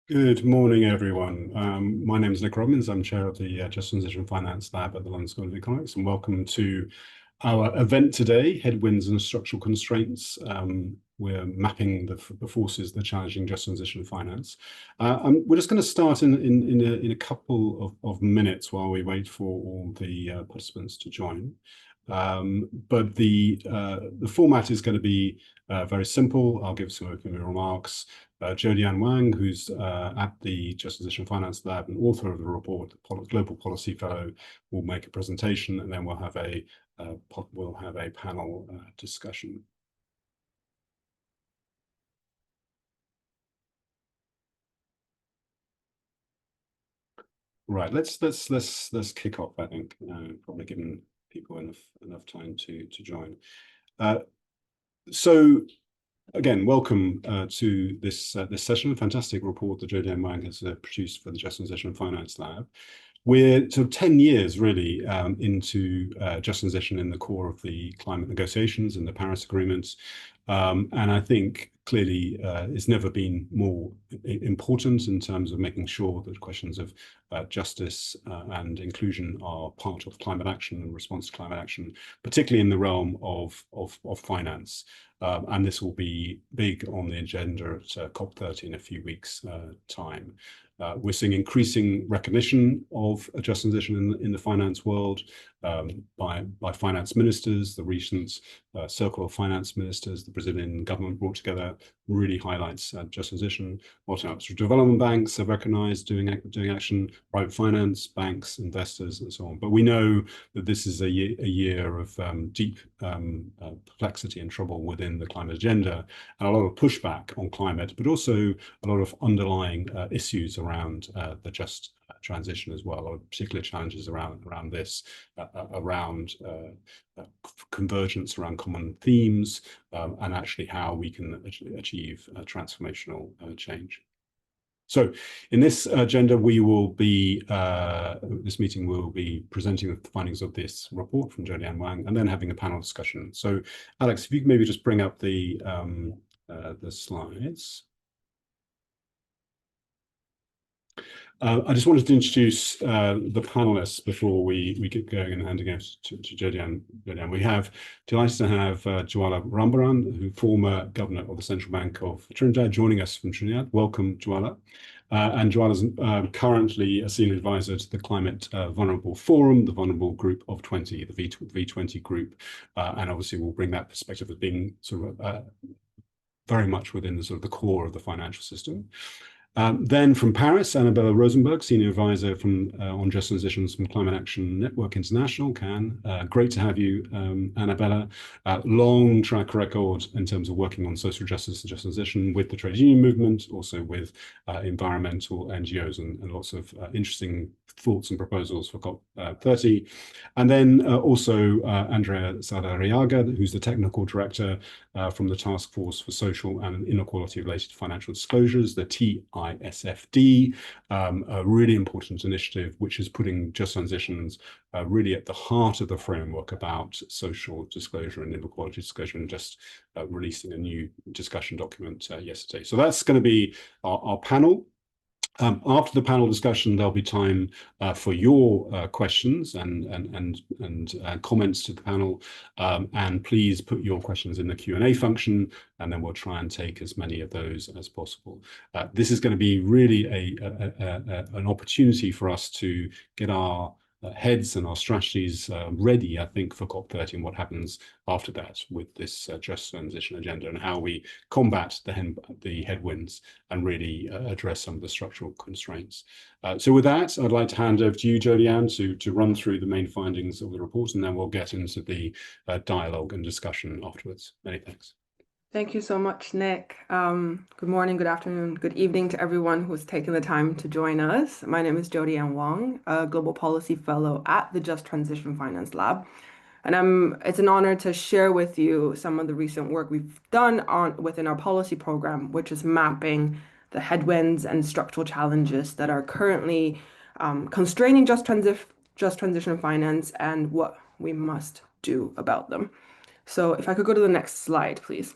Good morning, everyone. My name is Nick Robbins. I'm chair of the Just Transition Finance Lab at the London School of Economics, and welcome to our event today, Headwinds and Structural Constraints. We're mapping the forces that are challenging just transition finance. We're just going to start in a couple of minutes while we wait for all the participants to join. But the format is going to be very simple. I'll give some opening remarks. Jodian Wang, who's at the Just Transition Finance Lab and author of the report, Global Policy Fellow, will make a presentation, and then we'll have a panel discussion. Right, let's kick off. I think probably giving people enough time to join. So again, welcome to this session. A fantastic report that Jodian Wang has produced for the Just Transition Finance Lab. We're sort of 10 years really into just transition in the core of the climate negotiations and the Paris agreements. And I think clearly it's never been more important in terms of making sure that questions of justice and inclusion are part of climate action and response to climate action, particularly in the realm of finance. And this will be big on the agenda at COP30 in a few weeks' time. We're seeing increasing recognition of a just transition in the finance world by finance ministers. The recent Circle of Finance Ministers the Brazilian government brought together really highlights just transition. Multilateral development banks have recognized doing action, private finance, banks, investors, and so on. But we know that this is a year of deep perplexity and trouble within the climate agenda, and a lot of pushback on climate, but also a lot of underlying issues around the just transition as well, or particular challenges around this, around convergence around common themes, and actually how we can achieve transformational change. So in this agenda, we will be, this meeting will be presenting the findings of this report from Jodian Wang and then having a panel discussion. So Alex, if you could maybe just bring up the slides. I just wanted to introduce the panelists before we get going and handing over to Jodian. We have delighted to have Jwala Rambaran, who former governor of the Central Bank of Trinidad, joining us from Trinidad. Welcome, Jwala. And Jwala is currently a senior advisor to the Climate Vulnerable Forum, the Vulnerable Group of 20, the V20 group, and obviously we'll bring that perspective as being sort of very much within the sort of the core of the financial system. Then from Paris, Annabella Rosenberg, Senior Advisor on Just Transitions from Climate Action Network International, Cannes. Great to have you, Annabella. Long track record in terms of working on social justice and just transition with the trade union movement, also with environmental NGOs, and lots of interesting thoughts and proposals for COP30. And then also Andrea Saldarriaga, who's the Technical Director from the Task Force for Social and Inequality-Related Financial Disclosures, the TISFD, a really important initiative which is putting just transitions really at the heart of the framework about social disclosure and inequality disclosure, and just releasing a new discussion document yesterday. So that's going to be our panel. After the panel discussion, there'll be time for your questions and comments to the panel. And please put your questions in the Q&A function, and then we'll try and take as many of those as possible. This is going to be really an opportunity for us to get our heads and our strategies ready, I think, for COP30 and what happens after that with this just transition agenda, and how we combat the headwinds and really address some of the structural constraints. So with that, I'd like to hand over to you, Jodian, to run through the main findings of the report, and then we'll get into the dialogue and discussion afterwards. Many thanks. Thank you so much, Nick. Good morning, good afternoon, good evening to everyone who's taken the time to join us. My name is Jodian Wang, a Global Policy Fellow at the Just Transition Finance Lab. And it's an honor to share with you some of the recent work we've done within our policy program, which is mapping the headwinds and structural challenges that are currently constraining just transition finance and what we must do about them. So if I could go to the next slide, please.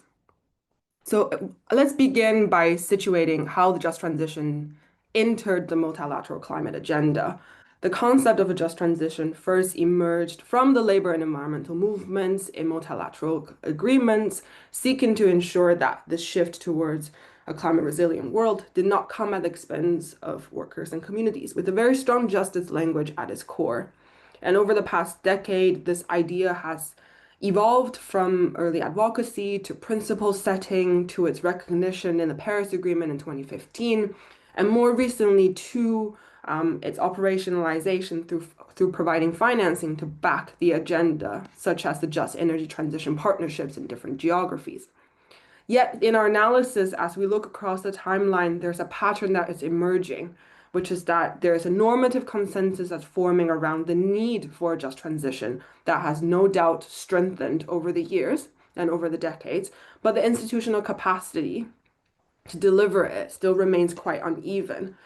So let's begin by situating how the just transition entered the multilateral climate agenda. The concept of a just transition first emerged from the labor and environmental movements in multilateral agreements, seeking to ensure that the shift towards a climate resilient world did not come at the expense of workers and communities, with a very strong justice language at its core. And over the past decade, this idea has evolved from early advocacy to principle setting to its recognition in the Paris Agreement in 2015, and more recently to its operationalization through providing financing to back the agenda, such as the Just Energy Transition Partnerships in different geographies. Yet, in our analysis, as we look across the timeline, there's a pattern that is emerging, which is that there's a normative consensus that's forming around the need for a just transition that has no doubt strengthened over the years and over the decades, but the institutional capacity to deliver it still remains quite uneven.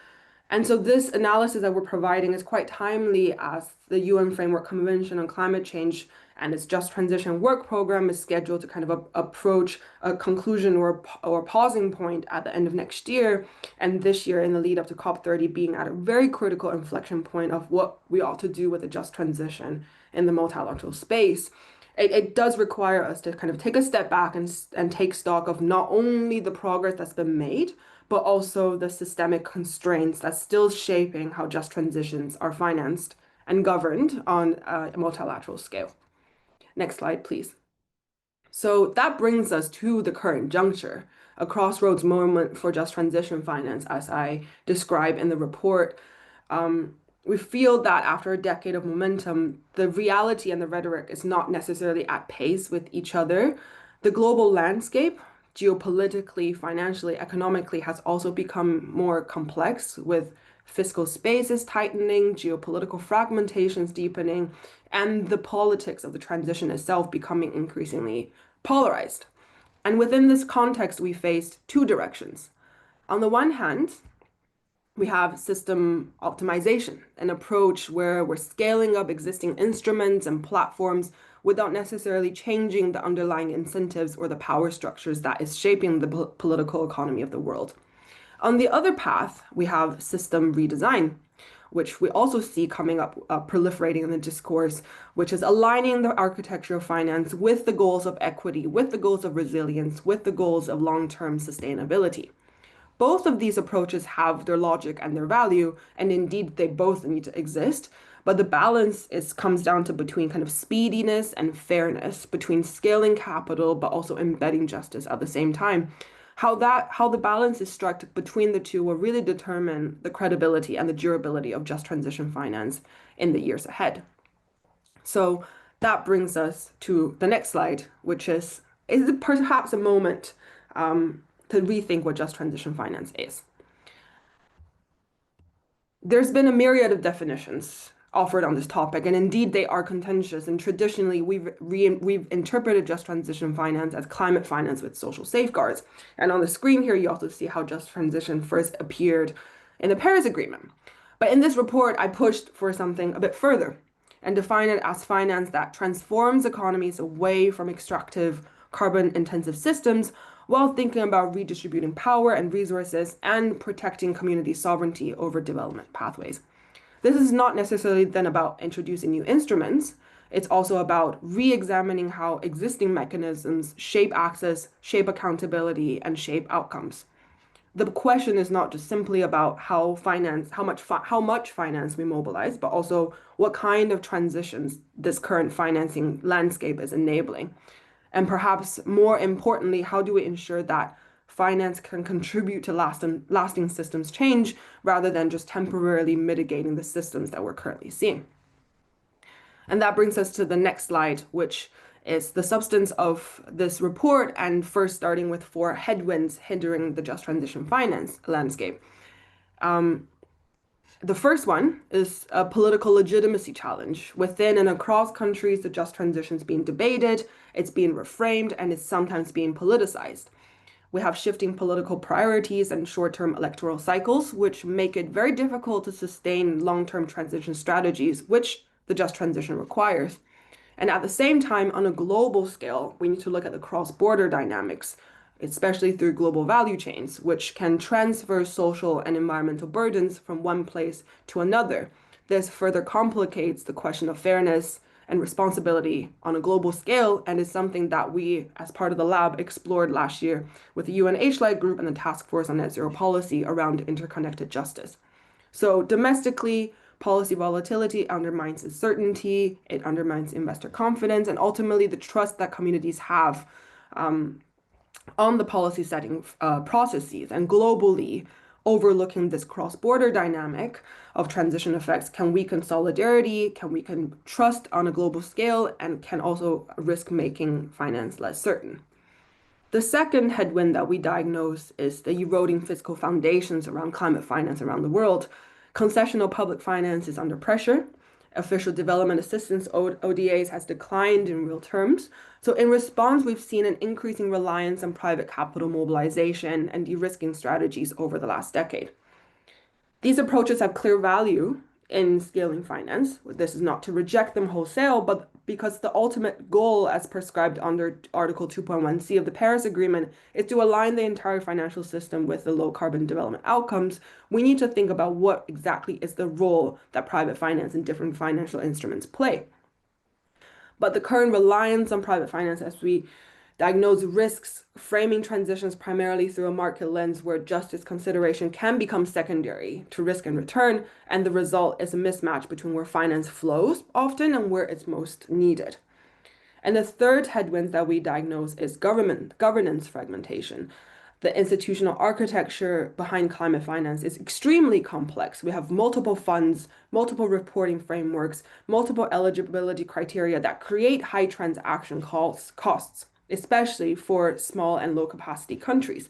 And so this analysis that we're providing is quite timely as the UN Framework Convention on Climate Change and its Just Transition Work Program is scheduled to kind of approach a conclusion or pausing point at the end of next year. And this year in the lead up to COP30 being at a very critical inflection point of what we ought to do with a just transition in the multilateral space. It does require us to kind of take a step back and take stock of not only the progress that's been made, but also the systemic constraints that's still shaping how just transitions are financed and governed on a multilateral scale. Next slide, please. So that brings us to the current juncture, a crossroads moment for just transition finance, as I describe in the report. We feel that after a decade of momentum, the reality and the rhetoric is not necessarily at pace with each other. The global landscape, geopolitically, financially, economically, has also become more complex with fiscal spaces tightening, geopolitical fragmentations deepening, and the politics of the transition itself becoming increasingly polarized. And within this context, we faced two directions. On the one hand, we have system optimization, an approach where we're scaling up existing instruments and platforms without necessarily changing the underlying incentives or the power structures that is shaping the political economy of the world. On the other path, we have system redesign, which we also see coming up, proliferating in the discourse, which is aligning the architecture of finance with the goals of equity, with the goals of resilience, with the goals of long-term sustainability. Both of these approaches have their logic and their value, and indeed they both need to exist. But the balance comes down to between kind of speediness and fairness, between scaling capital but also embedding justice at the same time. How the balance is struck between the two will really determine the credibility and the durability of just transition finance in the years ahead. So that brings us to the next slide, which is perhaps a moment to rethink what just transition finance is. There's been a myriad of definitions offered on this topic, and indeed they are contentious. And traditionally, we've interpreted just transition finance as climate finance with social safeguards. And on the screen here, you also see how just transition first appeared in the Paris Agreement. But in this report, I pushed for something a bit further and define it as finance that transforms economies away from extractive, carbon-intensive systems while thinking about redistributing power and resources and protecting community sovereignty over development pathways. This is not necessarily then about introducing new instruments. It's also about re-examining how existing mechanisms shape access, shape accountability, and shape outcomes. The question is not just simply about how much finance we mobilize, but also what kind of transitions this current financing landscape is enabling. And perhaps more importantly, how do we ensure that finance can contribute to lasting systems change rather than just temporarily mitigating the systems that we're currently seeing? And that brings us to the next slide, which is the substance of this report, and first starting with 4 headwinds hindering the just transition finance landscape. The first one is a political legitimacy challenge. Within and across countries, the just transition is being debated, it's being reframed, and it's sometimes being politicized. We have shifting political priorities and short-term electoral cycles, which make it very difficult to sustain long-term transition strategies, which the just transition requires. And at the same time, on a global scale, we need to look at the cross-border dynamics. especially through global value chains, which can transfer social and environmental burdens from one place to another. This further complicates the question of fairness and responsibility on a global scale, and is something that we, as part of the lab, explored last year with the UNH-led group and the Task Force on Net Zero Policy around interconnected justice. So domestically, policy volatility undermines certainty, it undermines investor confidence, and ultimately the trust that communities have on the policy setting processes. And globally, overlooking this cross-border dynamic of transition effects can weaken solidarity, can weaken trust on a global scale, and can also risk making finance less certain. The second headwind that we diagnose is the eroding fiscal foundations around climate finance around the world. Concessional public finance is under pressure. Official development assistance, ODAs, has declined in real terms. So in response, we've seen an increasing reliance on private capital mobilization and de-risking strategies over the last decade. These approaches have clear value in scaling finance. This is not to reject them wholesale, but because the ultimate goal, as prescribed under Article 2.1c of the Paris Agreement, is to align the entire financial system with the low carbon development outcomes, we need to think about what exactly is the role that private finance and different financial instruments play. But the current reliance on private finance, as we diagnose risks, framing transitions primarily through a market lens where justice consideration can become secondary to risk and return, and the result is a mismatch between where finance flows often and where it's most needed. And the third headwind that we diagnose is governance fragmentation. The institutional architecture behind climate finance is extremely complex. We have multiple funds, multiple reporting frameworks, multiple eligibility criteria that create high transaction costs, especially for small and low capacity countries.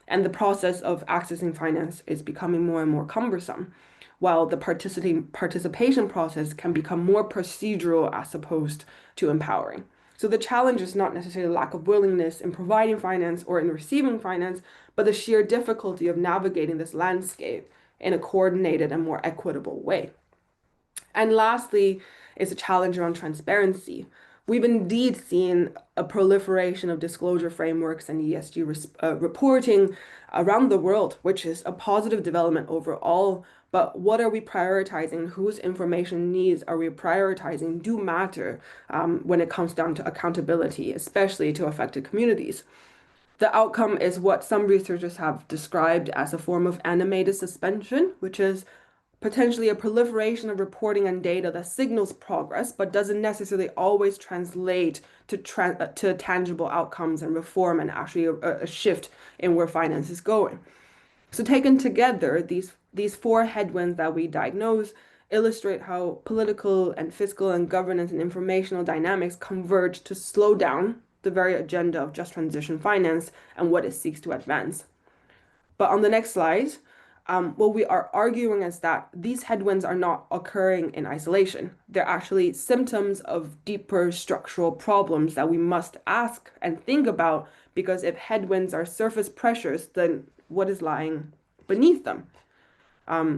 And the process of accessing finance is becoming more and more cumbersome, while the participation process can become more procedural as opposed to empowering. So the challenge is not necessarily lack of willingness in providing finance or in receiving finance, but the sheer difficulty of navigating this landscape in a coordinated and more equitable way. And lastly, is a challenge around transparency. We've indeed seen a proliferation of disclosure frameworks and ESG reporting around the world, which is a positive development overall. But what are we prioritizing? Whose information needs are we prioritizing do matter when it comes down to accountability, especially to affected communities. The outcome is what some researchers have described as a form of animated suspension, which is potentially a proliferation of reporting and data that signals progress, but doesn't necessarily always translate to tangible outcomes and reform and actually a shift in where finance is going. So taken together, these four headwinds that we diagnose illustrate how political and fiscal and governance and informational dynamics converge to slow down the very agenda of just transition finance and what it seeks to advance. But on the next slide, what we are arguing is that these headwinds are not occurring in isolation. They're actually symptoms of deeper structural problems that we must ask and think about, because if headwinds are surface pressures, then what is lying beneath them?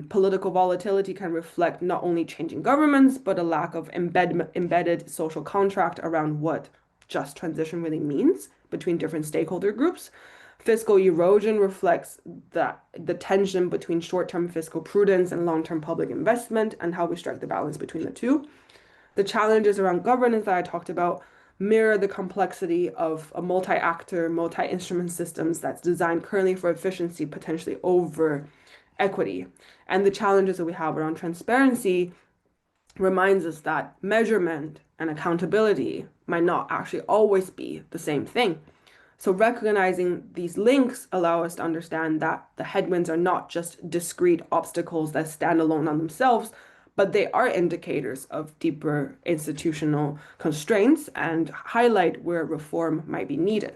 Political volatility can reflect not only changing governments, but a lack of embedded social contract around what just transition really means between different stakeholder groups. Fiscal erosion reflects the tension between short-term fiscal prudence and long-term public investment and how we strike the balance between the two. The challenges around governance that I talked about mirror the complexity of a multi-actor, multi-instrument systems that's designed currently for efficiency, potentially over equity. And the challenges that we have around transparency reminds us that measurement and accountability might not actually always be the same thing. So recognizing these links allow us to understand that the headwinds are not just discrete obstacles that stand alone on themselves, but they are indicators of deeper institutional constraints and highlight where reform might be needed.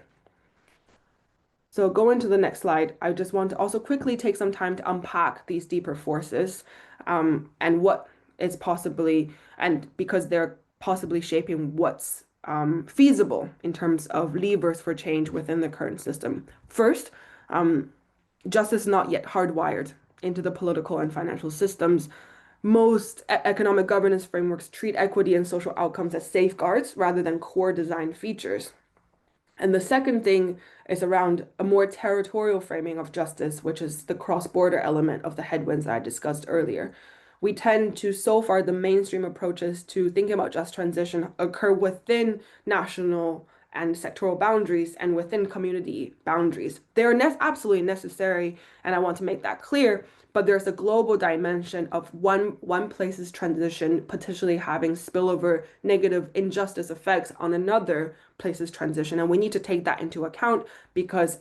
So going to the next slide, I just want to also quickly take some time to unpack these deeper forces and what is possibly, and because they're possibly shaping what's feasible in terms of levers for change within the current system. First, justice is not yet hardwired into the political and financial systems. Most economic governance frameworks treat equity and social outcomes as safeguards rather than core design features. And the second thing is around a more territorial framing of justice, which is the cross-border element of the headwinds that I discussed earlier. We tend to, so far, the mainstream approaches to thinking about just transition occur within national and sectoral boundaries and within community boundaries. They're absolutely necessary, and I want to make that clear. But there's a global dimension of one place's transition potentially having spillover negative injustice effects on another place's transition. And we need to take that into account because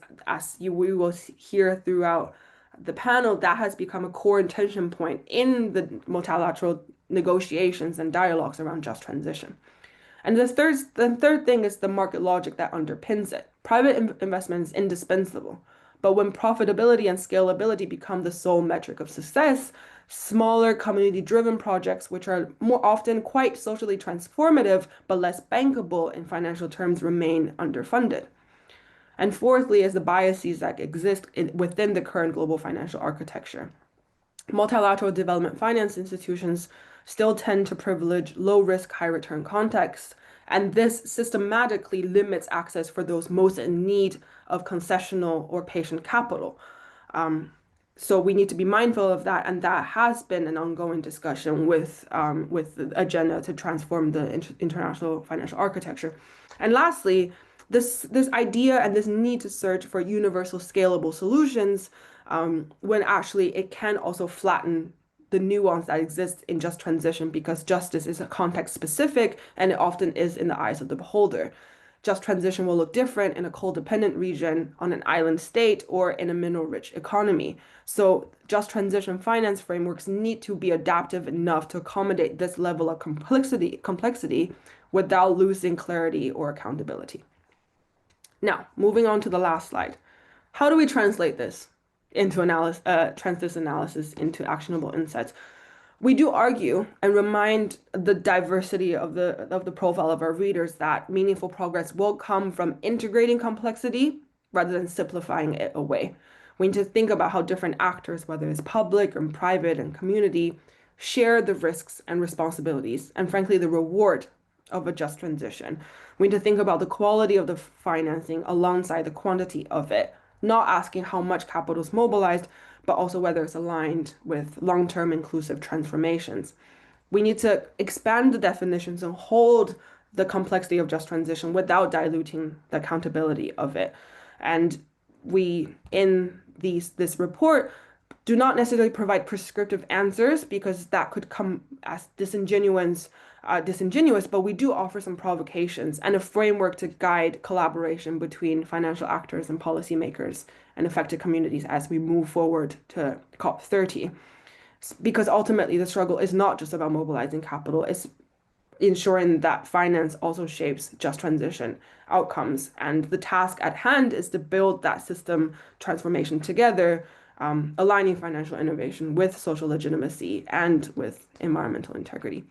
we will hear throughout the panel, that has become a core intention point in the multilateral negotiations and dialogues around just transition. And the third thing is the market logic that underpins it. Private investment is indispensable, but when profitability and scalability become the sole metric of success, smaller community-driven projects, which are more often quite socially transformative but less bankable in financial terms, remain underfunded. And fourthly is the biases that exist within the current global financial architecture. Multilateral development finance institutions still tend to privilege low risk, high return contexts, and this systematically limits access for those most in need of concessional or patient capital. So we need to be mindful of that, and that has been an ongoing discussion with the agenda to transform the international financial architecture. And lastly, this idea and this need to search for universal scalable solutions, when actually it can also flatten the nuance that exists in just transition because justice is a context specific and it often is in the eyes of the beholder. Just transition will look different in a coal-dependent region, on an island state, or in a mineral-rich economy. So just transition finance frameworks need to be adaptive enough to accommodate this level of complexity without losing clarity or accountability. Now, moving on to the last slide. How do we translate this into analysis into actionable insights? We do argue and remind the diversity of the profile of our readers that meaningful progress will come from integrating complexity rather than simplifying it away. We need to think about how different actors, whether it's public and private and community, share the risks and responsibilities, and frankly, the reward of a just transition. We need to think about the quality of the financing alongside the quantity of it, not asking how much capital is mobilized, but also whether it's aligned with long-term inclusive transformations. We need to expand the definitions and hold the complexity of just transition without diluting the accountability of it. And we, in this report, do not necessarily provide prescriptive answers because that could come as disingenuous, but we do offer some provocations and a framework to guide collaboration between financial actors and policymakers and affected communities as we move forward to COP30. Because ultimately, the struggle is not just about mobilizing capital, it's ensuring that finance also shapes just transition outcomes. And the task at hand is to build that system transformation together, aligning financial innovation with social legitimacy and with environmental integrity.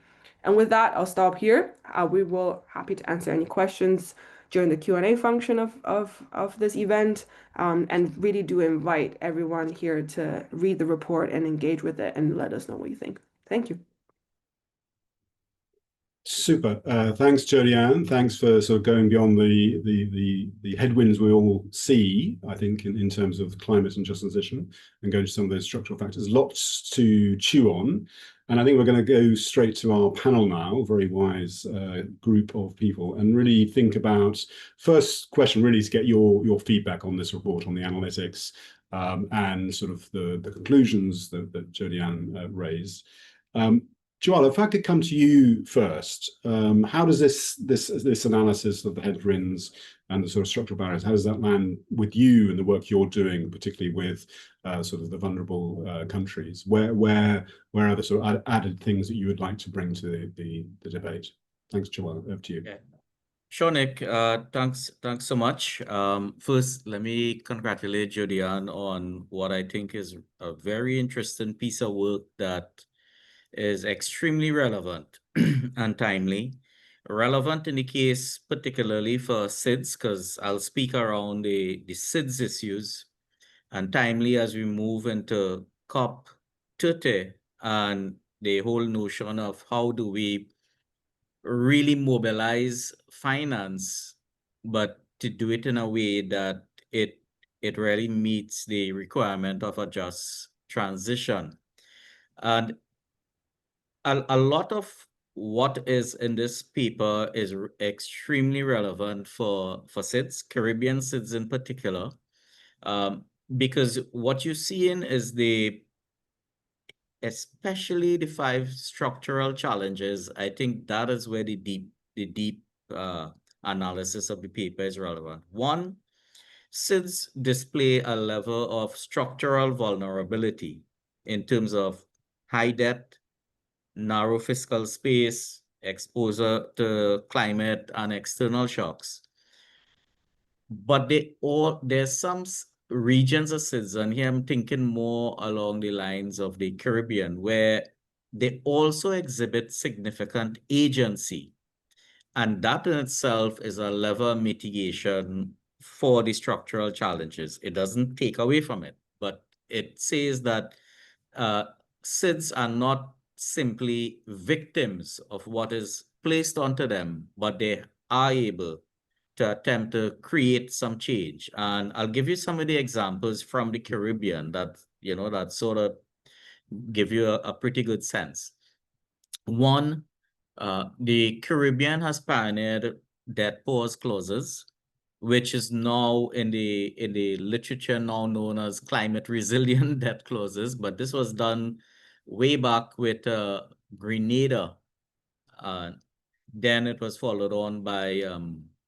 And with that, I'll stop here. We will happy to answer any questions during the Q&A function of this event, and really do invite everyone here to read the report and engage with it and let us know what you think. Thank you. Super. Thanks, Jodie-Ann. Thanks for sort of going beyond the headwinds we all see, I think, in terms of climate and just transition, and going to some of those structural factors. Lots to chew on. And I think we're going to go straight to our panel now, a very wise group of people, and really think about, first question really is to get your feedback on this report, on the analytics, and sort of the conclusions that Jodie-Ann raised. Joelle, if I could come to you first, how does this analysis of the headwinds and the sort of structural barriers, how does that land with you and the work you're doing, particularly with sort of the vulnerable countries? Where are the sort of added things that you would like to bring to the debate? Thanks, Joelle. Over to you. Yeah. Sure, Nick. Thanks so much. First, let me congratulate Jodie-Ann on what I think is a very interesting piece of work that is extremely relevant and timely. Relevant in the case, particularly for SIDS, because I'll speak around the SIDS issues, and timely as we move into COP30 and the whole notion of how do we really mobilize finance, but to do it in a way that it really meets the requirement of a just transition. And a lot of what is in this paper is extremely relevant for SIDS, Caribbean SIDS in particular, because what you're seeing is especially the 5 structural challenges. I think that is where the deep analysis of the paper is relevant. One, SIDS display a level of structural vulnerability in terms of high debt, narrow fiscal space, exposure to climate and external shocks. But there's some regions of SIDS, and here I'm thinking more along the lines of the Caribbean, where they also exhibit significant agency. And that in itself is a level of mitigation for the structural challenges. It doesn't take away from it, but it says that SIDS are not simply victims of what is placed onto them, but they are able to attempt to create some change. And I'll give you some of the examples from the Caribbean that, that sort of give you a pretty good sense. One, the Caribbean has pioneered debt pause clauses, which is now in the literature now known as climate resilient debt clauses. But this was done way back with Grenada. Then it was followed on by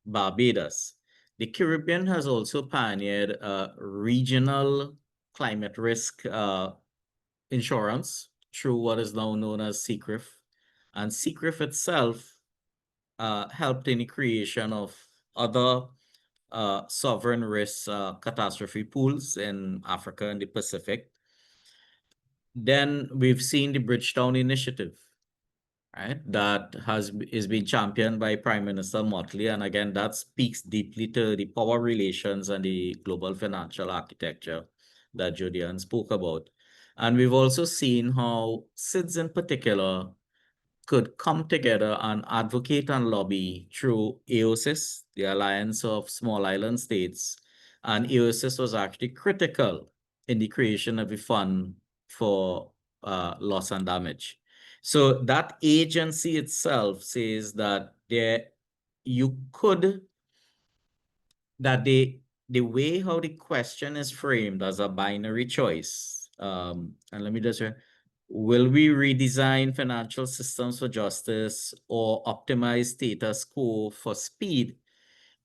Barbados. The Caribbean has also pioneered regional climate risk insurance through what is now known as CCRIF. And CCRIF itself helped in the creation of other sovereign risk catastrophe pools in Africa and the Pacific. Then we've seen the Bridgetown Initiative, right? That is being championed by Prime Minister Motley. And again, that speaks deeply to the power relations and the global financial architecture that Jodian spoke about. And we've also seen how SIDS in particular could come together and advocate and lobby through AOSIS, the Alliance of Small Island States. And AOSIS was actually critical in the creation of a fund for loss and damage. So that agency itself says that the way how the question is framed as a binary choice, and let me just will we redesign financial systems for justice or optimize status quo for speed?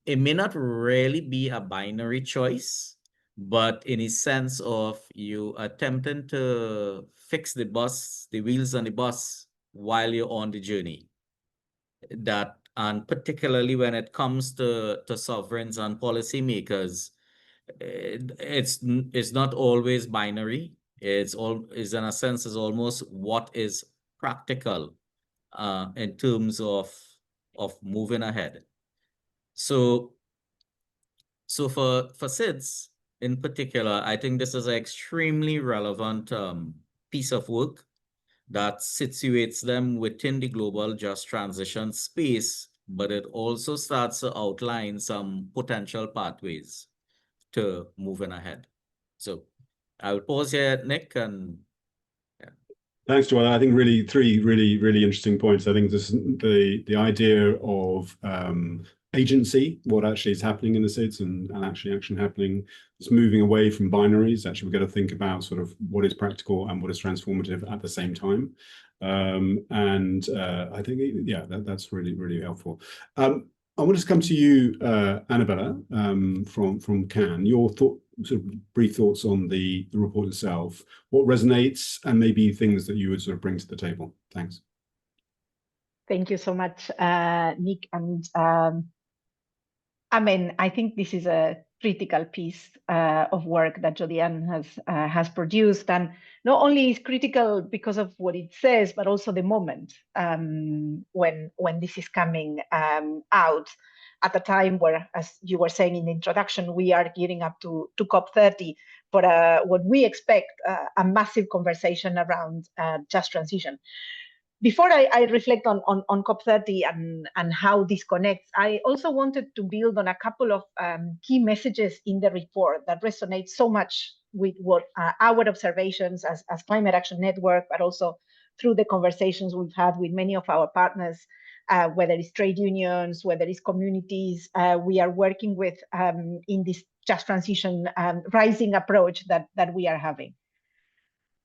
It may not really be a binary choice, but in a sense of you attempting to fix the wheels on the bus while you're on the journey. And particularly when it comes to sovereigns and policymakers, it's not always binary. Is in a sense is almost what is practical in terms of moving ahead. So for SIDS in particular, I think this is an extremely relevant piece of work that situates them within the global just transition space, but it also starts to outline some potential pathways to moving ahead. So I will pause here, Nick, and thanks, Joel. I think really 3 really interesting points. I think this the idea of agency, what actually is happening in the SIDS and actually action happening. It's moving away from binaries. Actually, we've got to think about sort of what is practical and what is transformative at the same time. I think, yeah, that's really helpful. I want to come to you, Annabella, from Cannes. Your sort of brief thoughts on the report itself, what resonates, and maybe things that you would sort of bring to the table. Thanks. Thank you so much, Nick. And I mean, I think this is a critical piece of work that Jodian has produced, and not only is critical because of what it says, but also the moment when this is coming out at a time where, as you were saying in the introduction, we are gearing up to COP30 for what we expect a massive conversation around just transition. Before I reflect on COP30 and how this connects, I also wanted to build on a couple of key messages in the report that resonate so much with what our observations as Climate Action Network, but also through the conversations we've had with many of our partners, whether it's trade unions, whether it's communities, we are working with in this just transition rising approach that we are having.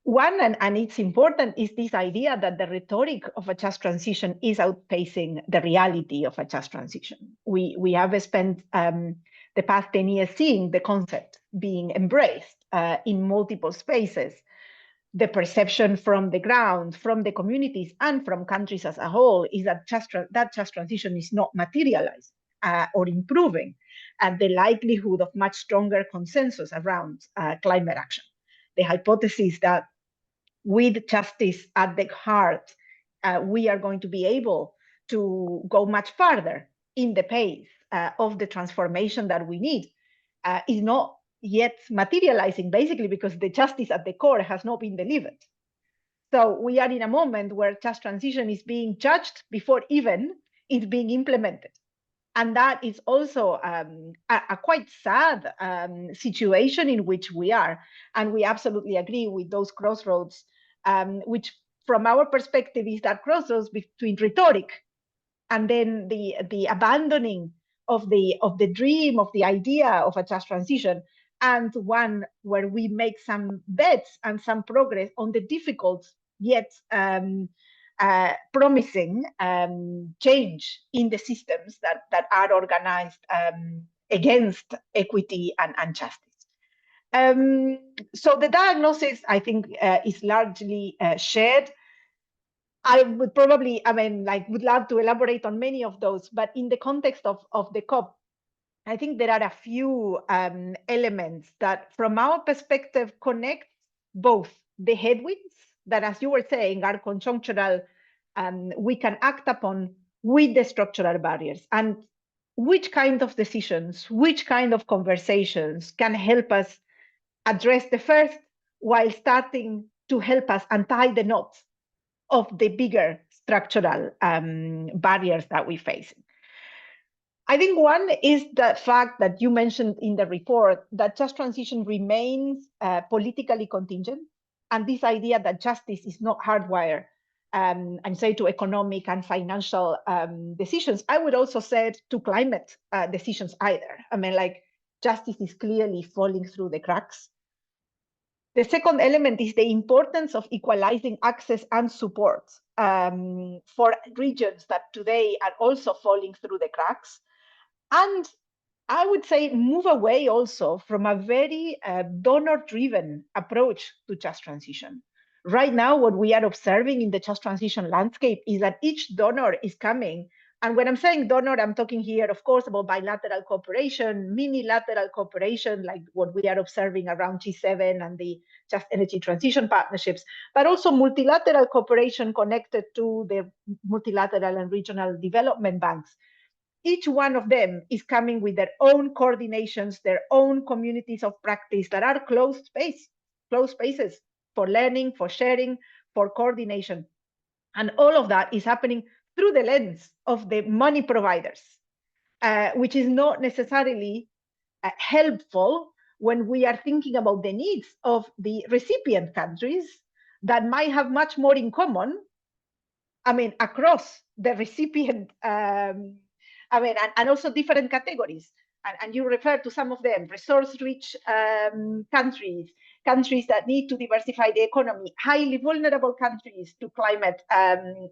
One, and it's important, is this idea that the rhetoric of a just transition is outpacing the reality of a just transition. We have spent the past 10 years seeing the concept being embraced in multiple spaces. The perception from the ground, from the communities, and from countries as a whole is that just transition is not materialized or improving, and the likelihood of much stronger consensus around climate action. The hypothesis that with justice at the heart, we are going to be able to go much farther in the pace of the transformation that we need is not yet materializing, basically because the justice at the core has not been delivered. So we are in a moment where just transition is being judged before even it's being implemented. And that is also a quite sad situation in which we are. And we absolutely agree with those crossroads, which from our perspective is that crossroads between rhetoric and then the abandoning of the dream, of the idea of a just transition, and one where we make some bets and some progress on the difficult yet promising change in the systems that are organized against equity and justice. So the diagnosis, I think, is largely shared. I would probably, would love to elaborate on many of those, but in the context of the COP, I think there are a few elements that, from our perspective, connect both the headwinds that, as you were saying, are conjunctural, we can act upon, with the structural barriers, and which kind of decisions, which kind of conversations can help us address the first while starting to help us untie the knots of the bigger structural barriers that we face. I think one is the fact that you mentioned in the report that just transition remains politically contingent, and this idea that justice is not hardwired and say to economic and financial decisions. I would also say to climate decisions either. Justice is clearly falling through the cracks. The second element is the importance of equalizing access and support for regions that today are also falling through the cracks. And I would say move away also from a very donor-driven approach to just transition. Right now, what we are observing in the just transition landscape is that each donor is coming. And when I'm saying donor, I'm talking here, of course, about bilateral cooperation, minilateral cooperation, like what we are observing around G7 and the Just Energy Transition partnerships, but also multilateral cooperation connected to the multilateral and regional development banks. Each one of them is coming with their own coordinations, their own communities of practice that are closed spaces for learning, for sharing, for coordination. And all of that is happening through the lens of the money providers, which is not necessarily helpful when we are thinking about the needs of the recipient countries that might have much more in common, across the recipient and also different categories. And you refer to some of them: resource-rich countries, countries that need to diversify the economy, highly vulnerable countries to climate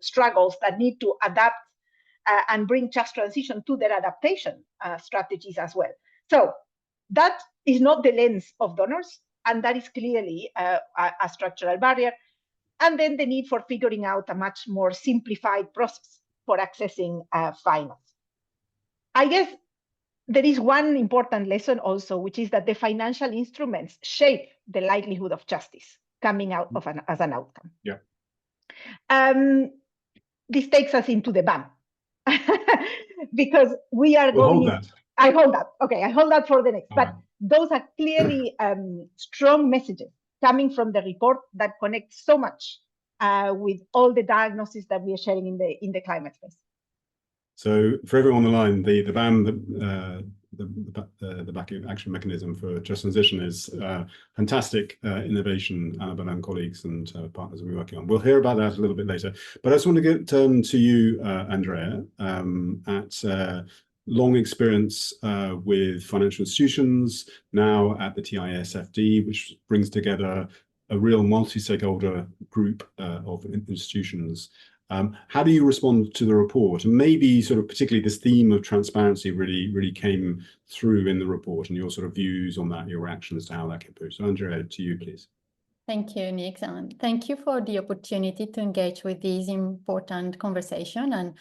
struggles that need to adapt and bring just transition to their adaptation strategies as well. So that is not the lens of donors, and that is clearly a structural barrier. And then the need for figuring out a much more simplified process for accessing finance. I guess there is one important lesson also, which is that the financial instruments shape the likelihood of justice coming out of as an outcome. Yeah. This takes us into the BAM, because we are we'll going. Hold that. I hold that. Okay, I hold that for the next. All but right. Those are clearly strong messages coming from the report that connect so much with all the diagnoses that we are sharing in the climate space. So for everyone on the line, the BAM, the back action mechanism for just transition is fantastic innovation Annabelle and colleagues and partners we're working on. We'll hear about that a little bit later. But I just want to turn to you, Andrea, at long experience with financial institutions, now at the TISFD, which brings together a real multi-stakeholder group of institutions. How do you respond to the report? And maybe sort of particularly this theme of transparency really came through in the report, and your sort of views on that, your reactions to how that came through. So Andrea, to you, please. Thank you, Nick. And thank you for the opportunity to engage with this important conversation. And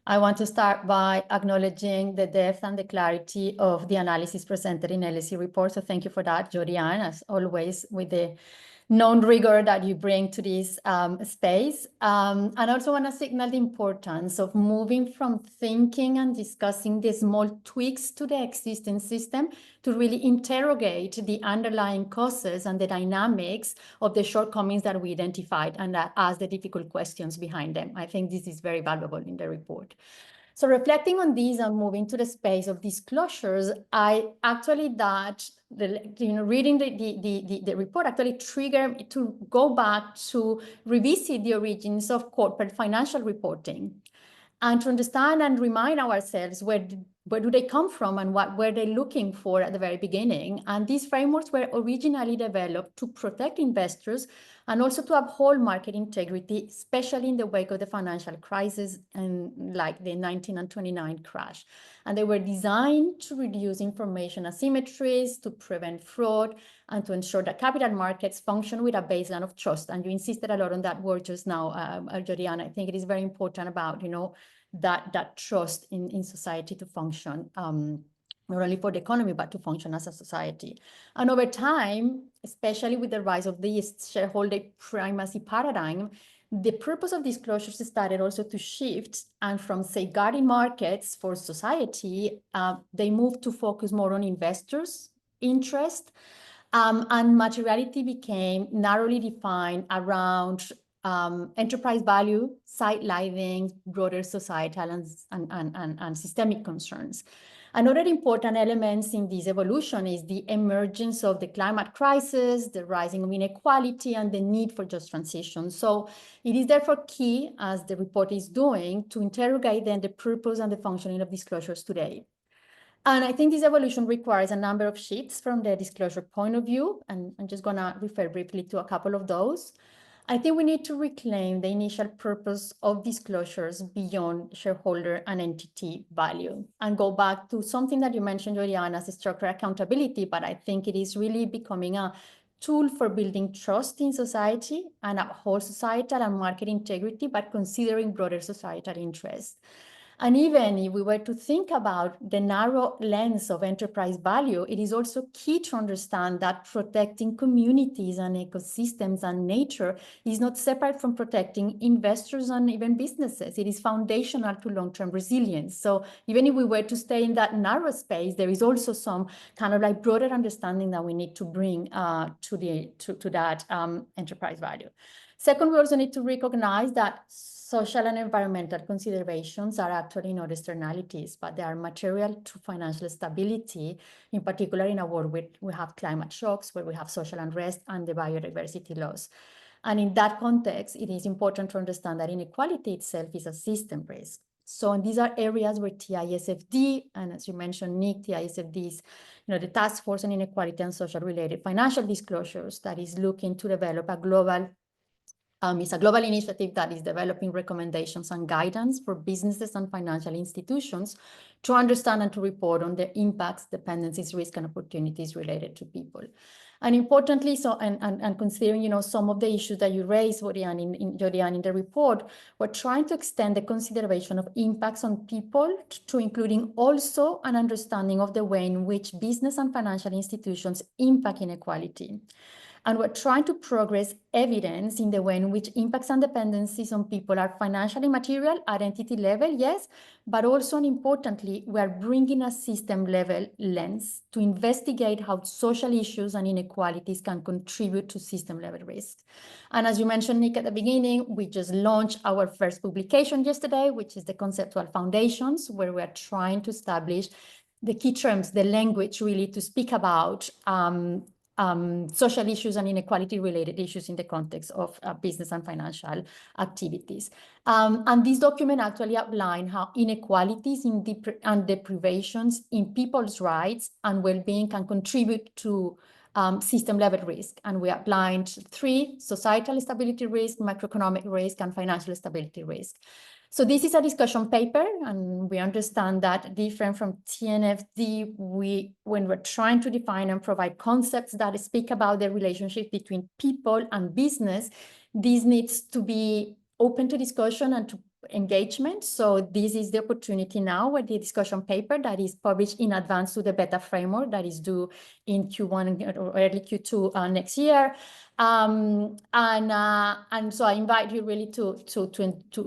I want to start by acknowledging the depth and the clarity of the analysis presented in LSE report. So thank you for that, Jodian, as always, with the known rigor that you bring to this space. And I also want to signal the importance of moving from thinking and discussing the small tweaks to the existing system to really interrogate the underlying causes and the dynamics of the shortcomings that we identified and ask the difficult questions behind them. I think this is very valuable in the report. So reflecting on these and moving to the space of disclosures, I actually reading the report actually triggered me to go back to revisit the origins of corporate financial reporting and to understand and remind ourselves where do they come from and what were they looking for at the very beginning. And these frameworks were originally developed to protect investors and also to uphold market integrity, especially in the wake of the financial crisis and like the 19 and 29 crash. And they were designed to reduce information asymmetries, to prevent fraud, and to ensure that capital markets function with a baseline of trust. And you insisted a lot on that word just now, Jodian. I think it is very important about, that trust in society to function, not only for the economy, but to function as a society. And over time, especially with the rise of the shareholder primacy paradigm, the purpose of disclosures started also to shift, and from safeguarding markets for society, they moved to focus more on investors' interest, and materiality became narrowly defined around enterprise value, site living, broader societal and systemic concerns. Another important element in this evolution is the emergence of the climate crisis, the rising of inequality, and the need for just transition. So it is therefore key, as the report is doing, to interrogate then the purpose and the functioning of disclosures today. And I think this evolution requires a number of shifts from the disclosure point of view, and I'm just going to refer briefly to a couple of those. I think we need to reclaim the initial purpose of disclosures beyond shareholder and entity value and go back to something that you mentioned, Jodian, as structural accountability, but I think it is really becoming a tool for building trust in society and uphold societal and market integrity, but considering broader societal interests. And even if we were to think about the narrow lens of enterprise value, it is also key to understand that protecting communities and ecosystems and nature is not separate from protecting investors and even businesses. It is foundational to long-term resilience. So even if we were to stay in that narrow space, there is also some kind of like broader understanding that we need to bring to that enterprise value. Second, we also need to recognize that social and environmental considerations are actually not externalities, but they are material to financial stability, in particular in a world where we have climate shocks, where we have social unrest and the biodiversity loss. And in that context, it is important to understand that inequality itself is a system risk. So these are areas where TISFD, and as you mentioned, Nick, TISFD is the Task Force on Inequality and Social Related Financial Disclosures that is looking to develop a global it's a global initiative that is developing recommendations and guidance for businesses and financial institutions to understand and to report on the impacts, dependencies, risks, and opportunities related to people. And importantly, and considering some of the issues that you raised, Jodian, in the report, we're trying to extend the consideration of impacts on people to including also an understanding of the way in which business and financial institutions impact inequality. And we're trying to progress evidence in the way in which impacts and dependencies on people are financially material at entity level, yes, but also and importantly, we're bringing a system level lens to investigate how social issues and inequalities can contribute to system level risks. And as you mentioned, Nick, at the beginning, we just launched our first publication yesterday, which is the Conceptual Foundations, where we're trying to establish the key terms, the language really to speak about social issues and inequality-related issues in the context of business and financial activities. And this document actually outline how inequalities and deprivations in people's rights and well-being can contribute to system-level risk. And we outlined 3: societal stability risk, macroeconomic risk, and financial stability risk. So this is a discussion paper, and we understand that different from TNFD, when we're trying to define and provide concepts that speak about the relationship between people and business, this needs to be open to discussion and to engagement. So this is the opportunity now with the discussion paper that is published in advance to the beta framework that is due in Q1 or early Q2 next year. And so I invite you really to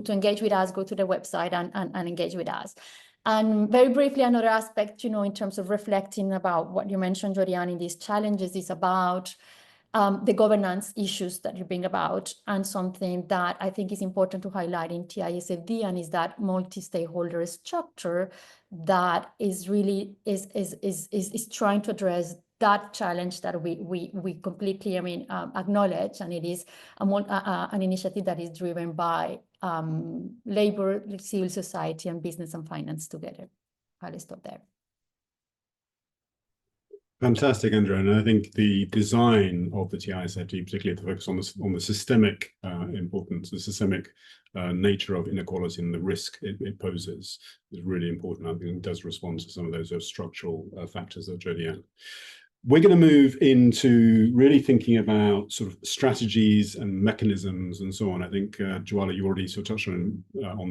engage with us, go to the website and engage with us. And very briefly, another aspect, in terms of reflecting about what you mentioned, Jodian, in these challenges is about the governance issues that you bring about, and something that I think is important to highlight in TISFD, and is that multi-stakeholder structure that is really is trying to address that challenge that we completely, acknowledge, and it is an initiative that is driven by labor, civil society, and business and finance together. I'll stop there. Fantastic, Andrea. And I think the design of the TISFD, particularly the focus on the systemic importance, the systemic nature of inequality and the risk it poses, is really important. I think it does respond to some of those structural factors that Jodian. We're going to move into really thinking about sort of strategies and mechanisms and so on. I think, Jwala, you already sort of touched on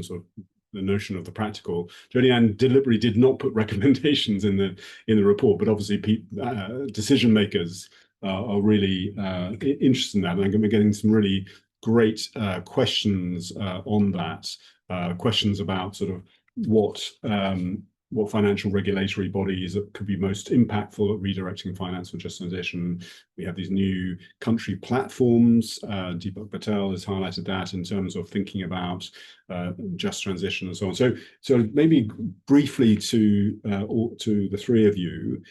sort of the notion of the practical. Jodian deliberately did not put recommendations in the report, but obviously decision makers are really interested in that. And I'm going to be getting some really great questions on that. Questions about sort of what financial regulatory bodies could be most impactful at redirecting finance for just transition. We have these new country platforms. Deepak Patel has highlighted that in terms of thinking about just transition and so on. So maybe briefly to the three of you,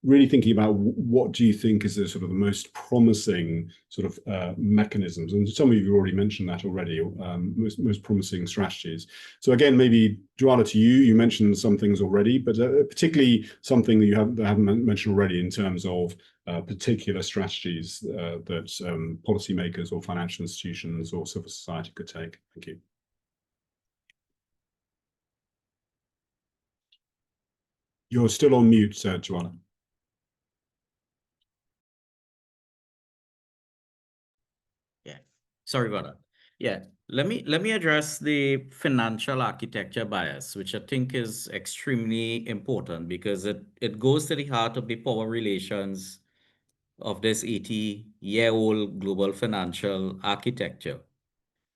really thinking about what do you think is the sort of the most promising sort of mechanisms, and some of you have already mentioned that already, most promising strategies. So again, maybe Jwala, to you, you mentioned some things already, but particularly something that you haven't mentioned already in terms of particular strategies that policymakers or financial institutions or civil society could take. Thank you. You're still on mute, Jwala. Sorry about that. Yeah, let me address the financial architecture bias, which I think is extremely important because it goes to the heart of the power relations of this 80-year-old global financial architecture.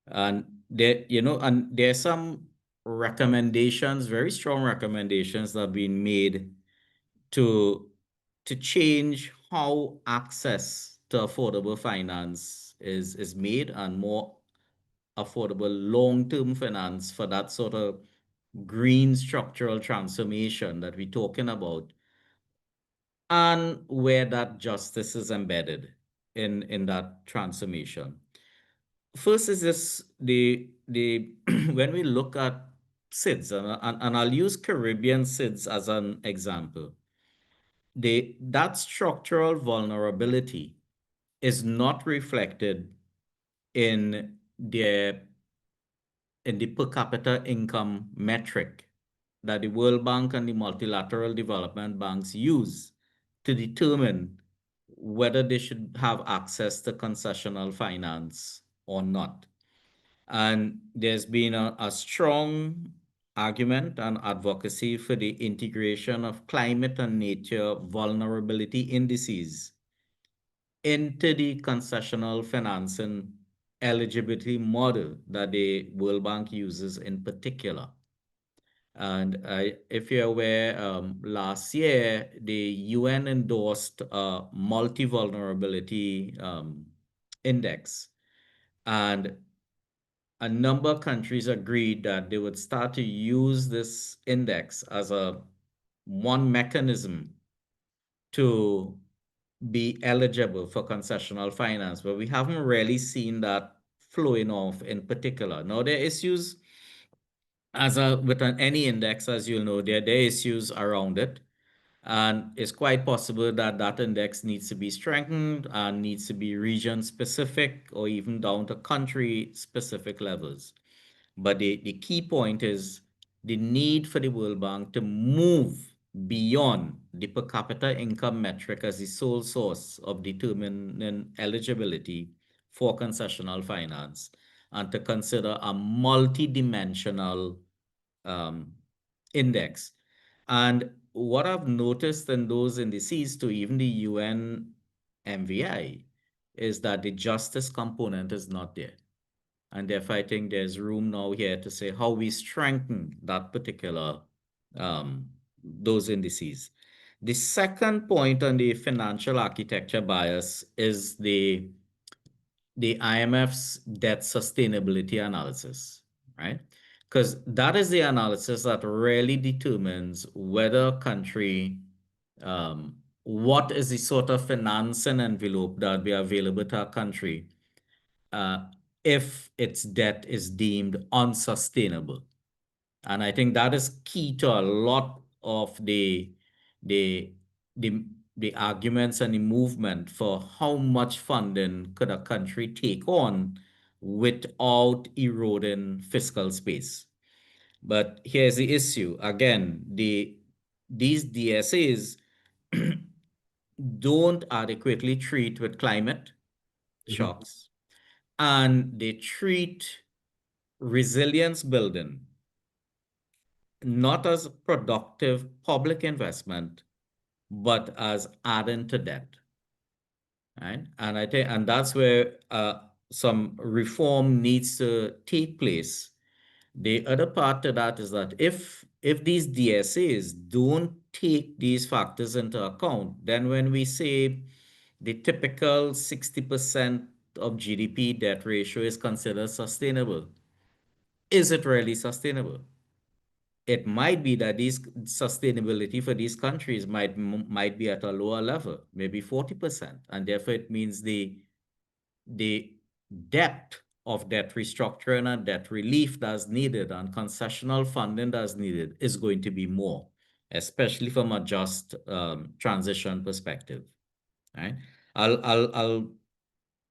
And there's some recommendations, very strong recommendations that have been made to change how access to affordable finance is made, and more affordable long-term finance for that sort of green structural transformation that we're talking about, and where that justice is embedded in that transformation. First is this, when we look at SIDS, and I'll use Caribbean SIDS as an example, that structural vulnerability is not reflected in the per capita income metric that the World Bank and the multilateral development banks use to determine whether they should have access to concessional finance or not. And there's been a strong argument and advocacy for the integration of climate and nature vulnerability indices into the concessional financing eligibility model that the World Bank uses in particular. And if you're aware, last year, the UN endorsed a multi-vulnerability index. And a number of countries agreed that they would start to use this index as one mechanism to be eligible for concessional finance, but we haven't really seen that flowing off in particular. Now, there are issues with any index, as you'll know, there are issues around it. And it's quite possible that that index needs to be strengthened and needs to be region specific or even down to country specific levels. But the key point is the need for the World Bank to move beyond the per capita income metric as the sole source of determining eligibility for concessional finance, and to consider a multi-dimensional index. And what I've noticed in those indices, to even the UN MVI, is that the justice component is not there. And therefore, I think there's room now here to say how we strengthen that particular, those indices. The second point on the financial architecture bias is the IMF's debt sustainability analysis, right? Because that is the analysis that really determines whether a country, what is the sort of financing envelope that will be available to a country if its debt is deemed unsustainable. And I think that is key to a lot of the arguments and the movement for how much funding could a country take on without eroding fiscal space. But here's the issue. Again, these DSAs don't adequately treat with climate shocks, and they treat resilience building not as productive public investment, but as adding to debt, right? And I think, and that's where some reform needs to take place. The other part to that is that if these DSAs don't take these factors into account, then when we say the typical 60% of GDP debt ratio is considered sustainable, is it really sustainable? It might be that these sustainability for these countries might be at a lower level, maybe 40%, and therefore it means the depth of debt restructuring and debt relief that's needed and concessional funding that's needed is going to be more, especially from a just transition perspective. Right? I'll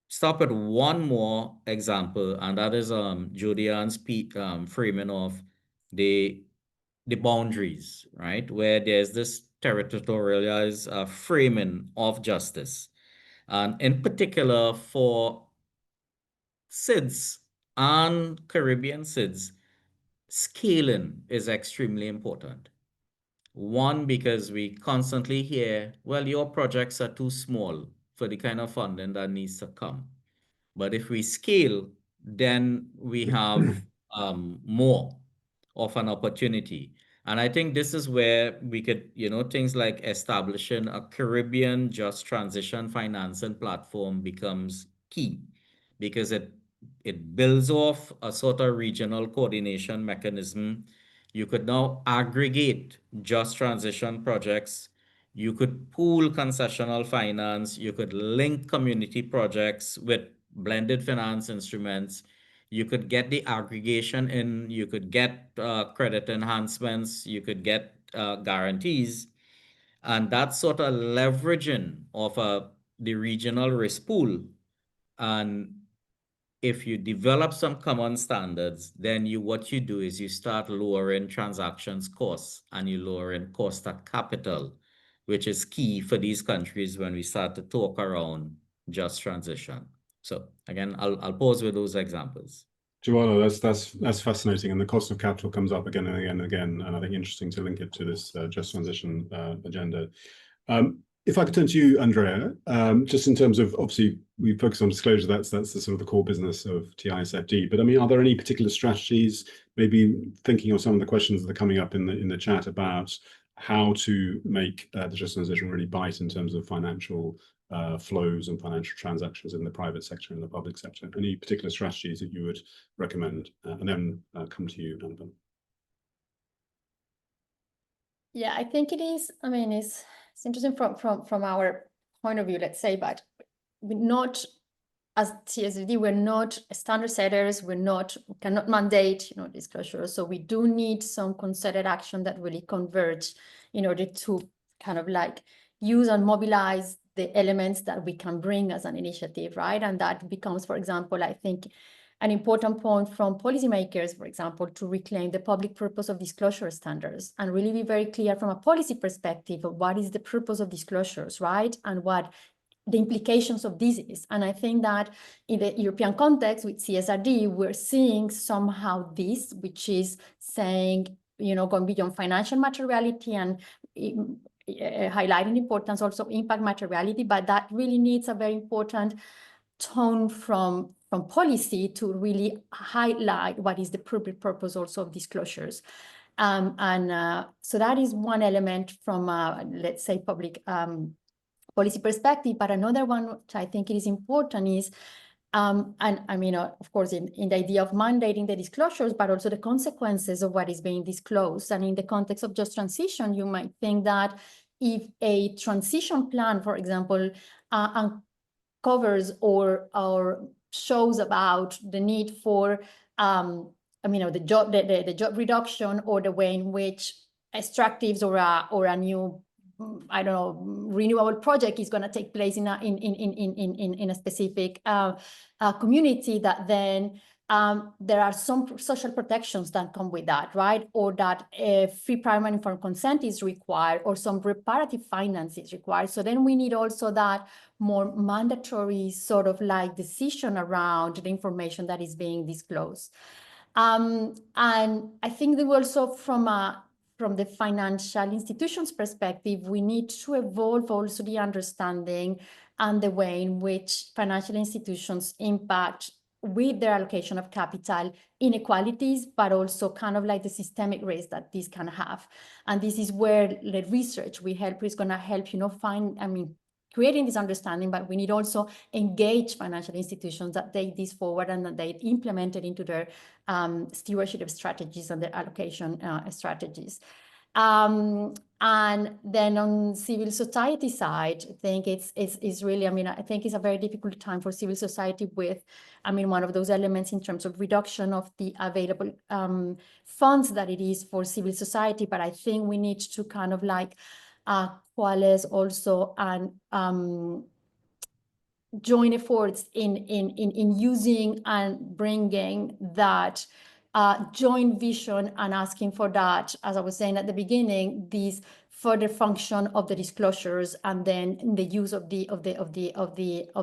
stop at one more example, and that is Jody Ann's framing of the boundaries, right? Where there's this territorialized framing of justice. And in particular for SIDS and Caribbean SIDS, scaling is extremely important. One, because we constantly hear, well, your projects are too small for the kind of funding that needs to come. But if we scale, then we have more of an opportunity. And I think this is where we could, things like establishing a Caribbean just transition financing platform becomes key, because it builds off a sort of regional coordination mechanism. You could now aggregate just transition projects. You could pool concessional finance. You could link community projects with blended finance instruments. You could get the aggregation in, you could get credit enhancements, you could get guarantees. And that sort of leveraging of the regional risk pool. And if you develop some common standards, then what you do is you start lowering transactions costs and you lowering cost of capital, which is key for these countries when we start to talk around just transition. So again, I'll pause with those examples. Joanna, that's fascinating, and the cost of capital comes up again and again and again, and I think interesting to link it to this just transition agenda. if I could turn to you, Andrea, just in terms of, obviously, we focus on disclosure, that's the sort of the core business of TISFD. But I mean, are there any particular strategies, maybe thinking of some of the questions that are coming up in the chat about how to make the just transition really bite in terms of financial flows and financial transactions in the private sector and the public sector? Any particular strategies that you would recommend? And then come to you, Annabelle. Yeah, I think it is. I mean, it's interesting from our point of view, let's say, but we're not, as TSFD, we're not standard setters. We cannot mandate, disclosure. So we do need some concerted action that really converge in order to kind of like use and mobilize the elements that we can bring as an initiative, right? And that becomes, for example, I think, an important point from policymakers, for example, to reclaim the public purpose of disclosure standards and really be very clear from a policy perspective of what is the purpose of disclosures, right? And what the implications of this is. And I think that in the European context with CSRD, we're seeing somehow this, which is saying, going beyond financial materiality and highlighting the importance also of impact materiality, but that really needs a very important tone from policy to really highlight what is the purpose also of disclosures. So that is one element from, let's say, public policy perspective. But another one which I think is important is, and I mean, of course, in the idea of mandating the disclosures, but also the consequences of what is being disclosed. And in the context of just transition, you might think that if a transition plan, for example, covers or shows about the need for the job reduction, or the way in which extractives or a new, I don't know, renewable project is going to take place in a specific community, that then there are some social protections that come with that, right? Or that free primary informed consent is required, or some reparative finance is required. So then we need also that more mandatory sort of like decision around the information that is being disclosed. And I think that also from the financial institutions perspective, we need to evolve also the understanding and the way in which financial institutions impact with their allocation of capital inequalities, but also kind of like the systemic risk that these can have. And this is where the research is going to help, creating this understanding, but we need also engage financial institutions that take this forward and that they implement it into their stewardship strategies and their allocation strategies. And then on civil society side, I think it's really, I think it's a very difficult time for civil society with, one of those elements in terms of reduction of the available funds that it is for civil society. But I think we need to kind of like coalesce also and join efforts in using and bringing that joint vision and asking for that, as I was saying at the beginning, these further function of the disclosures and then the use of the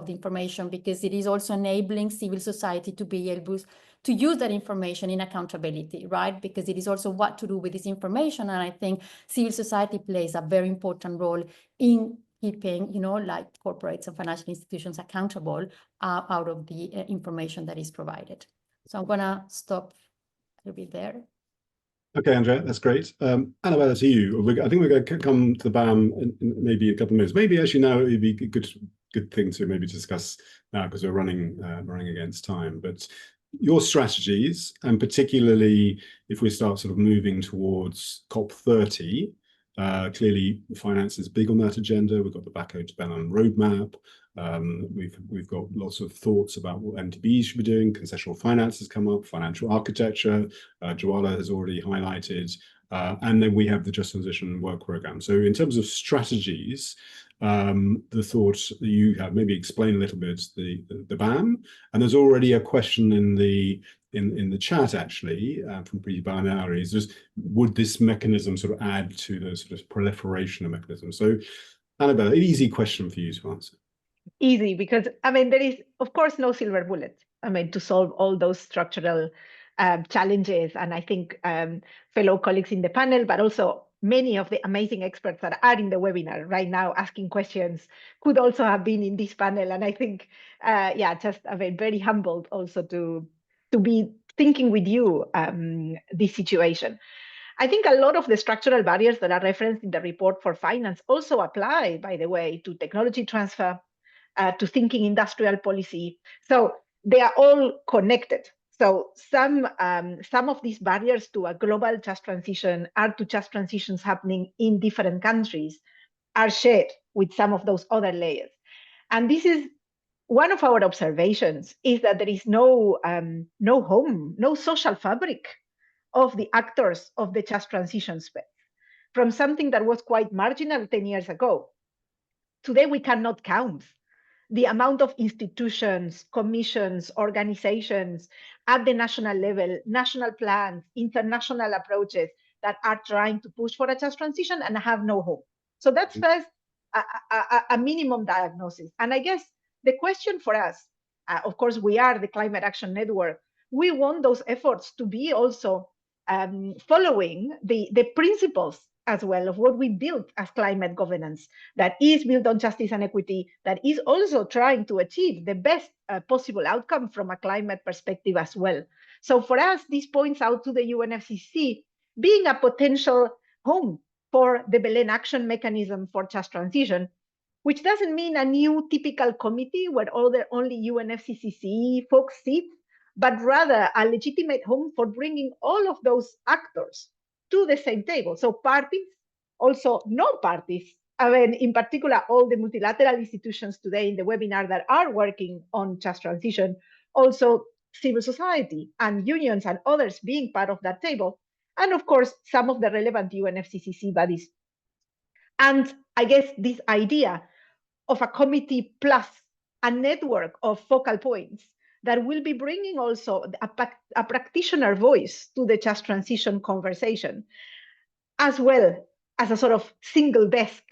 information, because it is also enabling civil society to be able to use that information in accountability, right? Because it is also what to do with this information. And I think civil society plays a very important role in keeping, like corporates and financial institutions accountable out of the information that is provided. So I'm gonna stop a little bit there. Okay, Andrea, that's great. Annabella, to you. I think we're going to come to the BAM in maybe a couple of minutes. Maybe actually now it would be a good thing to maybe discuss now, because we're running against time. But your strategies, and particularly if we start sort of moving towards COP30, clearly finance is big on that agenda. We've got the Back to Benin roadmap. We've got lots of thoughts about what MTBs should be doing. Concessional finance has come up, financial architecture, Jwala has already highlighted, and then we have the Just Transition work program. So in terms of strategies, the thoughts that you have, maybe explain a little bit the BAM. And there's already a question in the chat actually from Preeti Bainari, is just, would this mechanism sort of add to the sort of proliferation of mechanisms? So Annabella, an easy question for you to answer. Easy, because there is of course no silver bullet to solve all those structural challenges. And I think fellow colleagues in the panel, but also many of the amazing experts that are in the webinar right now asking questions could also have been in this panel. And I think, yeah, just very humbled also to be thinking with you this situation. I think a lot of the structural barriers that are referenced in the report for finance also apply, by the way, to technology transfer, to thinking industrial policy. So they are all connected. So some of these barriers to a global just transition are to just transitions happening in different countries are shared with some of those other layers. And this is one of our observations, is that there is no home, no social fabric of the actors of the just transition space. From something that was quite marginal 10 years ago, today we cannot count the amount of institutions, commissions, organizations at the national level, national plans, international approaches that are trying to push for a just transition and have no home. So that's first a minimum diagnosis. And I guess the question for us, of course, we are the Climate Action Network. We want those efforts to be also following the principles as well of what we built as climate governance, that is built on justice and equity, that is also trying to achieve the best possible outcome from a climate perspective as well. So for us, this points out to the UNFCCC being a potential home for the Belém Action Mechanism for Just Transition, which doesn't mean a new typical committee where only UNFCCC folks sit, but rather a legitimate home for bringing all of those actors to the same table. So parties, also non-parties, I mean, in particular, all the multilateral institutions today in the webinar that are working on just transition, also civil society and unions and others being part of that table, and of course, some of the relevant UNFCCC bodies. And I guess this idea of a committee plus a network of focal points that will be bringing also a practitioner voice to the just transition conversation, as well as a sort of single desk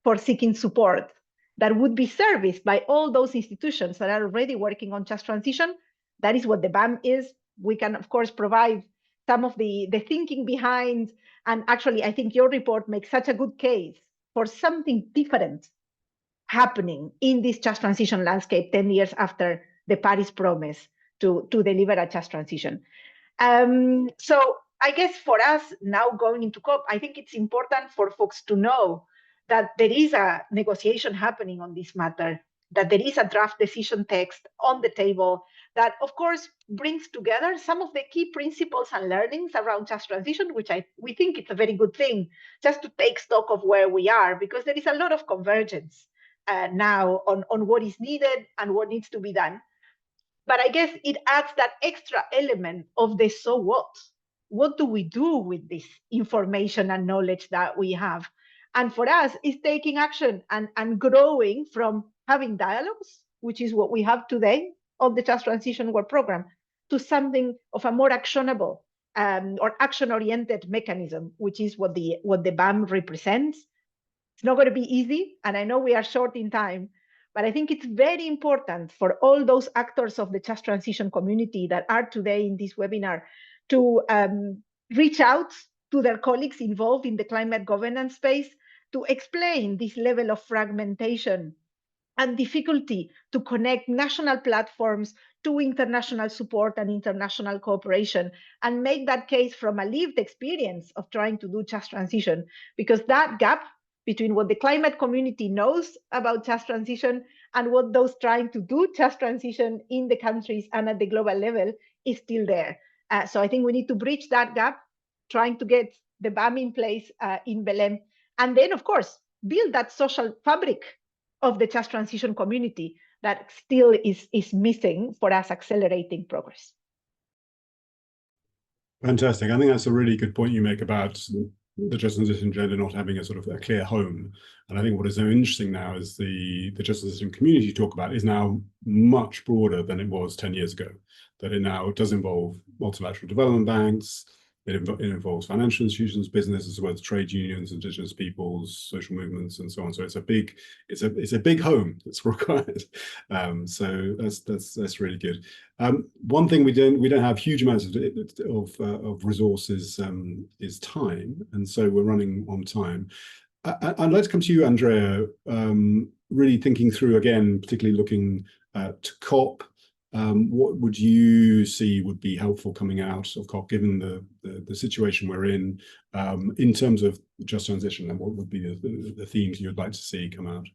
for seeking support that would be serviced by all those institutions that are already working on just transition. That is what the BAM is. We can, of course, provide some of the thinking behind. And actually, I think your report makes such a good case for something different happening in this just transition landscape 10 years after the Paris promise to deliver a just transition. So I guess for us now going into COP, I think it's important for folks to know that there is a negotiation happening on this matter, that there is a draft decision text on the table that, of course, brings together some of the key principles and learnings around just transition, which we think it's a very good thing, just to take stock of where we are, because there is a lot of convergence now on what is needed and what needs to be done. But I guess it adds that extra element of the so what. What do we do with this information and knowledge that we have? And for us, it's taking action and growing from having dialogues, which is what we have today on the Just Transition Work Program, to something of a more actionable or action-oriented mechanism, which is what the BAM represents. It's not going to be easy, and I know we are short in time, but I think it's very important for all those actors of the Just Transition community that are today in this webinar to reach out to their colleagues involved in the climate governance space to explain this level of fragmentation and difficulty to connect national platforms to international support and international cooperation, and make that case from a lived experience of trying to do just transition, because that gap between what the climate community knows about just transition and what those trying to do just transition in the countries and at the global level is still there. So I think we need to bridge that gap, trying to get the BAM in place in Belém, and then, of course, build that social fabric of the just transition community that still is missing for us accelerating progress. Fantastic. I think that's a really good point you make about the just transition agenda not having a sort of a clear home. And I think what is so interesting now is the just transition community you talk about is now much broader than it was 10 years ago. That it now does involve multilateral development banks, it involves financial institutions, business, as well as trade unions, indigenous peoples, social movements, and so on. So it's a big home that's required. So that's really good. One thing we don't have huge amounts of resources is time, and so we're running on time. I'd like to come to you, Andrea, really thinking through again, particularly looking to COP. What would you see would be helpful coming out of COP, given the situation we're in terms of just transition, and what would be the themes you'd like to see come out?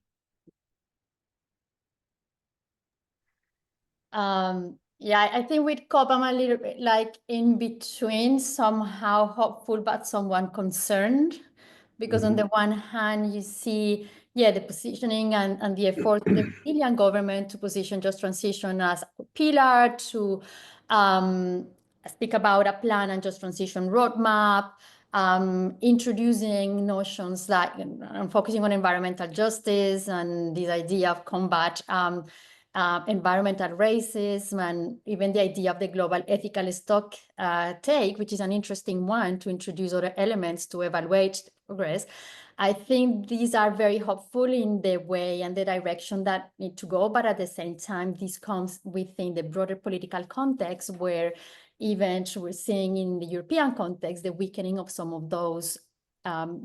Yeah, I think with COP, I'm a little bit like in between, somehow hopeful, but somewhat concerned. Because on the one hand, you see, yeah, the positioning and the effort of the Brazilian government to position just transition as a pillar, to speak about a plan and just transition roadmap, introducing notions like focusing on environmental justice and this idea of combat environmental racism, and even the idea of the global ethical stock take, which is an interesting one to introduce other elements to evaluate progress. I think these are very hopeful in the way and the direction that need to go, but at the same time, this comes within the broader political context where even we're seeing in the European context, the weakening of some of those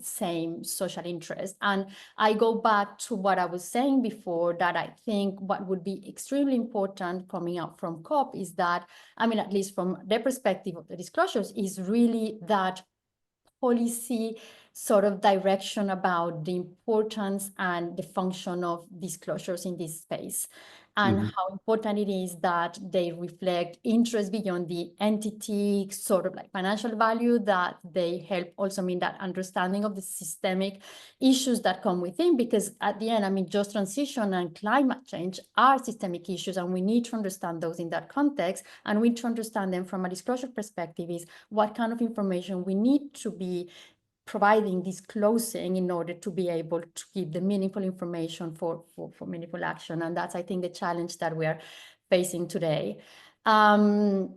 same social interests. And I go back to what I was saying before, that I think what would be extremely important coming out from COP is that, I mean, at least from the perspective of the disclosures, is really that policy sort of direction about the importance and the function of disclosures in this space, and how important it is that they reflect interest beyond the entity, sort of like financial value, that they help also mean that understanding of the systemic issues that come within, because at the end, I mean, just transition and climate change are systemic issues, and we need to understand those in that context, and we need to understand them from a disclosure perspective is what kind of information we need to be providing, disclosing, in order to be able to give the meaningful information for meaningful action. And that's, I think, the challenge that we are facing today. So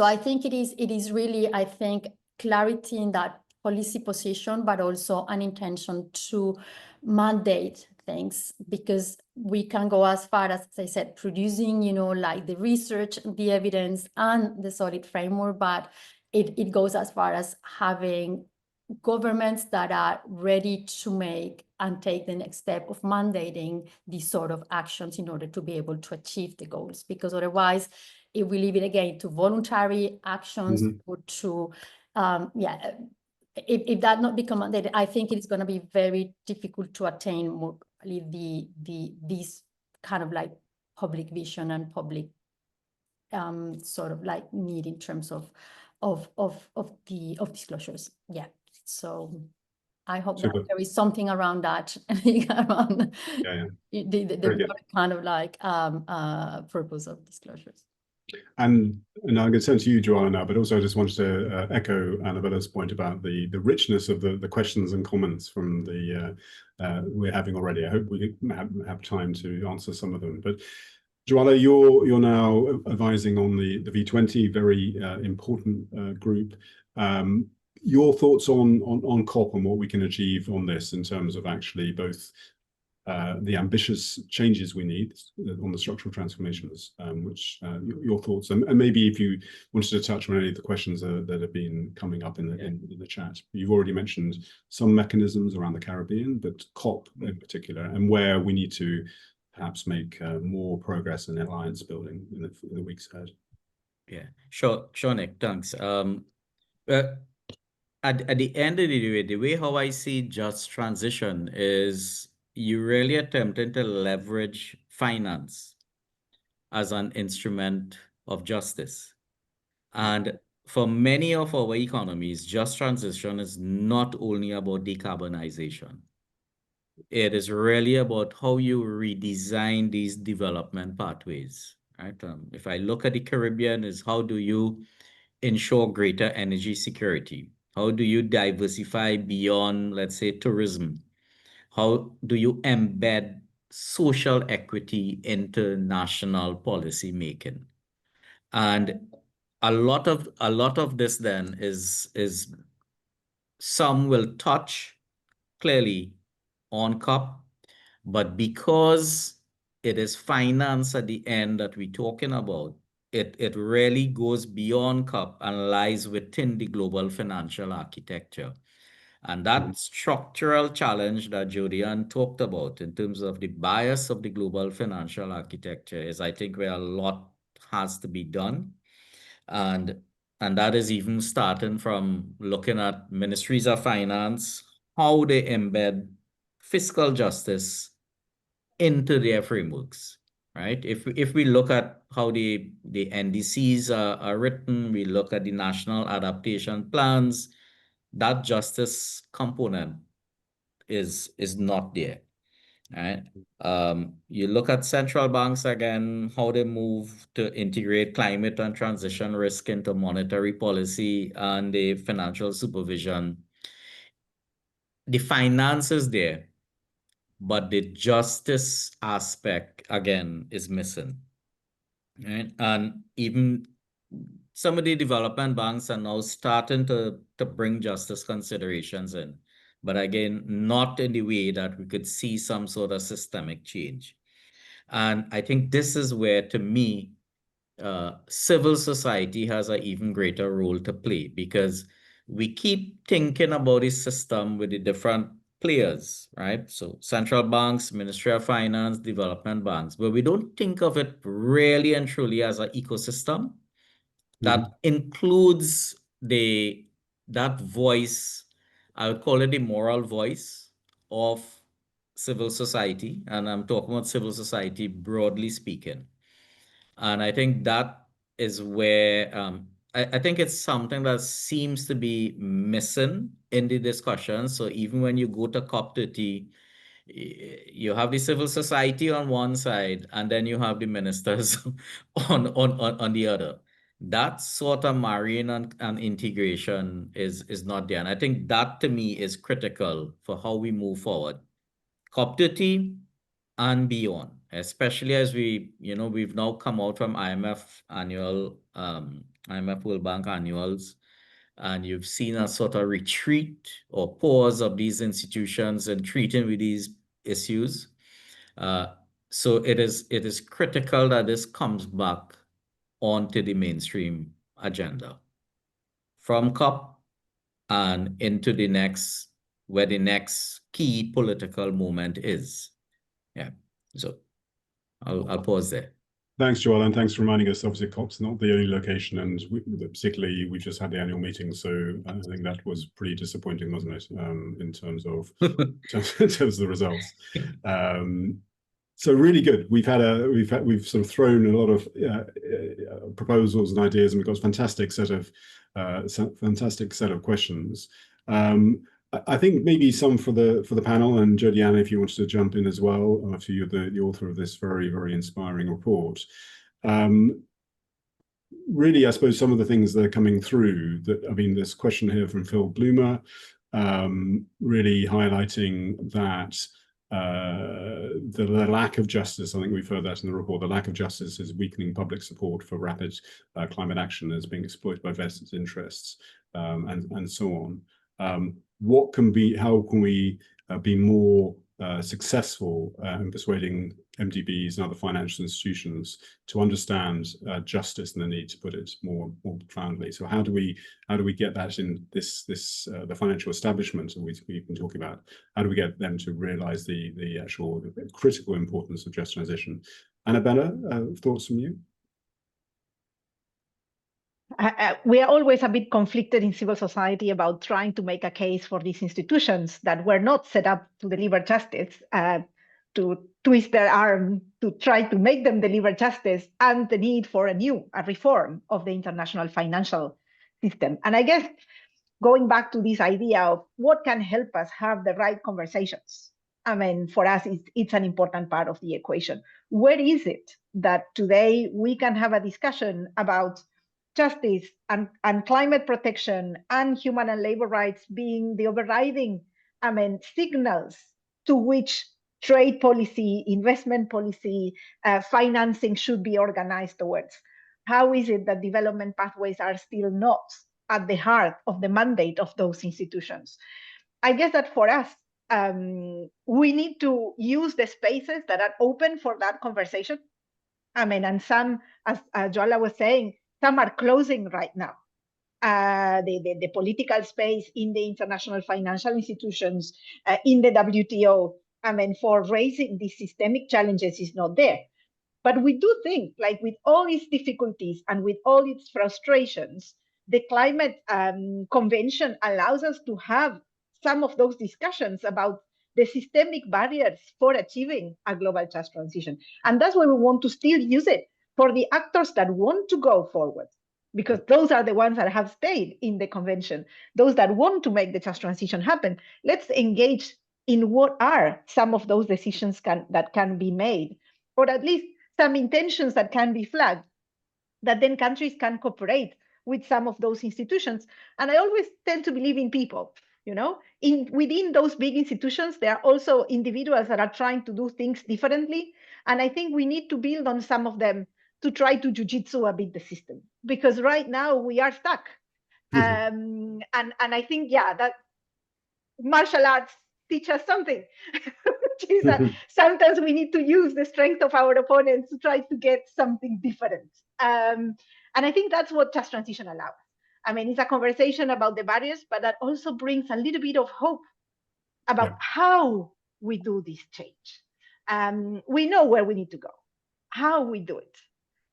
I think it is really, I think, clarity in that policy position, but also an intention to mandate things, because we can go as far as I said, producing, like the research, the evidence, and the solid framework, but it goes as far as having governments that are ready to make and take the next step of mandating these sort of actions in order to be able to achieve the goals. Because otherwise, if we leave it again to voluntary actions or to, if that not become mandated, I think it's going to be very difficult to attain more these kind of like public vision and public sort of like need in terms of disclosures. Yeah. So I hope that there is something around that, around the kind of like purpose of disclosures. And I'm going to turn to you, Joanna, now, but also I just wanted to echo Annabella's point about the richness of the questions and comments from the we're having already. I hope we have time to answer some of them. But Joanna, you're now advising on the V20, very important group. Your thoughts on COP and what we can achieve on this in terms of actually both the ambitious changes we need on the structural transformations, which your thoughts, and maybe if you wanted to touch on any of the questions that have been coming up in the chat. You've already mentioned some mechanisms around the Caribbean, but COP in particular, and where we need to perhaps make more progress in alliance building in the weeks ahead. Yeah, sure, Nick, thanks. At the end of the way how I see just transition is you really attempting to leverage finance as an instrument of justice. And for many of our economies, just transition is not only about decarbonization. It is really about how you redesign these development pathways, right? If I look at the Caribbean, is how do you ensure greater energy security? How do you diversify beyond, let's say, tourism? How do you embed social equity into national policy making? And a lot of this then is some will touch clearly on COP, but because it is finance at the end that we're talking about, it really goes beyond COP and lies within the global financial architecture. And that structural challenge that Jodian talked about in terms of the bias of the global financial architecture is, I think, where a lot has to be done. And that is even starting from looking at ministries of finance, how they embed fiscal justice into their frameworks, right? If we look at how the NDCs are written, we look at the national adaptation plans, that justice component is not there, right? You look at central banks again, how they move to integrate climate and transition risk into monetary policy and the financial supervision. The finance is there, but the justice aspect again is missing, right? And even some of the development banks are now starting to bring justice considerations in, but again, not in the way that we could see some sort of systemic change. And I think this is where, to me, civil society has an even greater role to play, because we keep thinking about the system with the different players, right? So central banks, Ministry of Finance, development banks, but we don't think of it really and truly as an ecosystem that includes that voice. I would call it the moral voice of civil society, and I'm talking about civil society broadly speaking. And I think that is where I think it's something that seems to be missing in the discussion. So even when you go to COP30, you have the civil society on one side, and then you have the ministers on the other. That sort of marrying and integration is not there. And I think that, to me, is critical for how we move forward. COP30 and beyond, especially as we've now come out from IMF World Bank annuals, and you've seen a sort of retreat or pause of these institutions in treating with these issues. So it is critical that this comes back onto the mainstream agenda from COP and into where the next key political moment is. Yeah, so I'll pause there. Thanks, Joel, and thanks for reminding us. Obviously, COP's not the only location, and particularly we just had the annual meeting, so I think that was pretty disappointing, wasn't it? In terms of the results. So really good. We've sort of thrown a lot of proposals and ideas, and we've got a fantastic set of questions. I think maybe some for the panel, and Jodiana, if you wanted to jump in as well. Obviously, you're the author of this very, very inspiring report. Really, I suppose some of the things that are coming through, this question here from Phil Bloomer, really highlighting that the lack of justice. I think we've heard that in the report. The lack of justice is weakening public support for rapid climate action as being exploited by vested interests, and so on. How can we be more successful in persuading MDBs and other financial institutions to understand justice and the need to put it more profoundly? So how do we get that in the financial establishment that we've been talking about? How do we get them to realize the actual critical importance of just transition? Annabella, thoughts from you? We are always a bit conflicted in civil society about trying to make a case for these institutions that were not set up to deliver justice, to twist their arm to try to make them deliver justice, and the need for a reform of the international financial system. And I guess going back to this idea of what can help us have the right conversations, for us, it's an important part of the equation. Where is it that today we can have a discussion about justice and climate protection and human and labor rights being the overriding signals to which trade policy, investment policy, financing should be organized towards? how is it that development pathways are still not at the heart of the mandate of those institutions? I guess that for us, we need to use the spaces that are open for that conversation. I mean, and some, as Joala was saying, some are closing right now. The political space in the international financial institutions, in the WTO, I mean, for raising these systemic challenges is not there. But we do think, like with all its difficulties and with all its frustrations, the climate convention allows us to have some of those discussions about the systemic barriers for achieving a global just transition. And that's why we want to still use it for the actors that want to go forward, because those are the ones that have stayed in the convention, those that want to make the just transition happen. Let's engage in what are some of those decisions that can be made, or at least some intentions that can be flagged, that then countries can cooperate with some of those institutions. And I always tend to believe in people, you know, within those big institutions, there are also individuals that are trying to do things differently. And I think we need to build on some of them to try to jujitsu a bit the system, because right now we are stuck. And I think, yeah, that martial arts teach us something, which is that sometimes we need to use the strength of our opponents to try to get something different. And I think that's what just transition allows. I mean, it's a conversation about the barriers, but that also brings a little bit of hope about how we do this change. We know where we need to go, how we do it.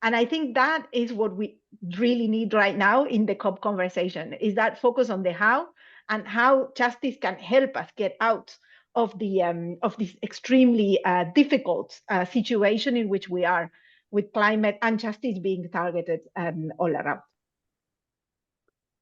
And I think that is what we really need right now in the COP conversation, is that focus on the how, and how justice can help us get out of this extremely difficult situation in which we are, with climate and justice being targeted all around.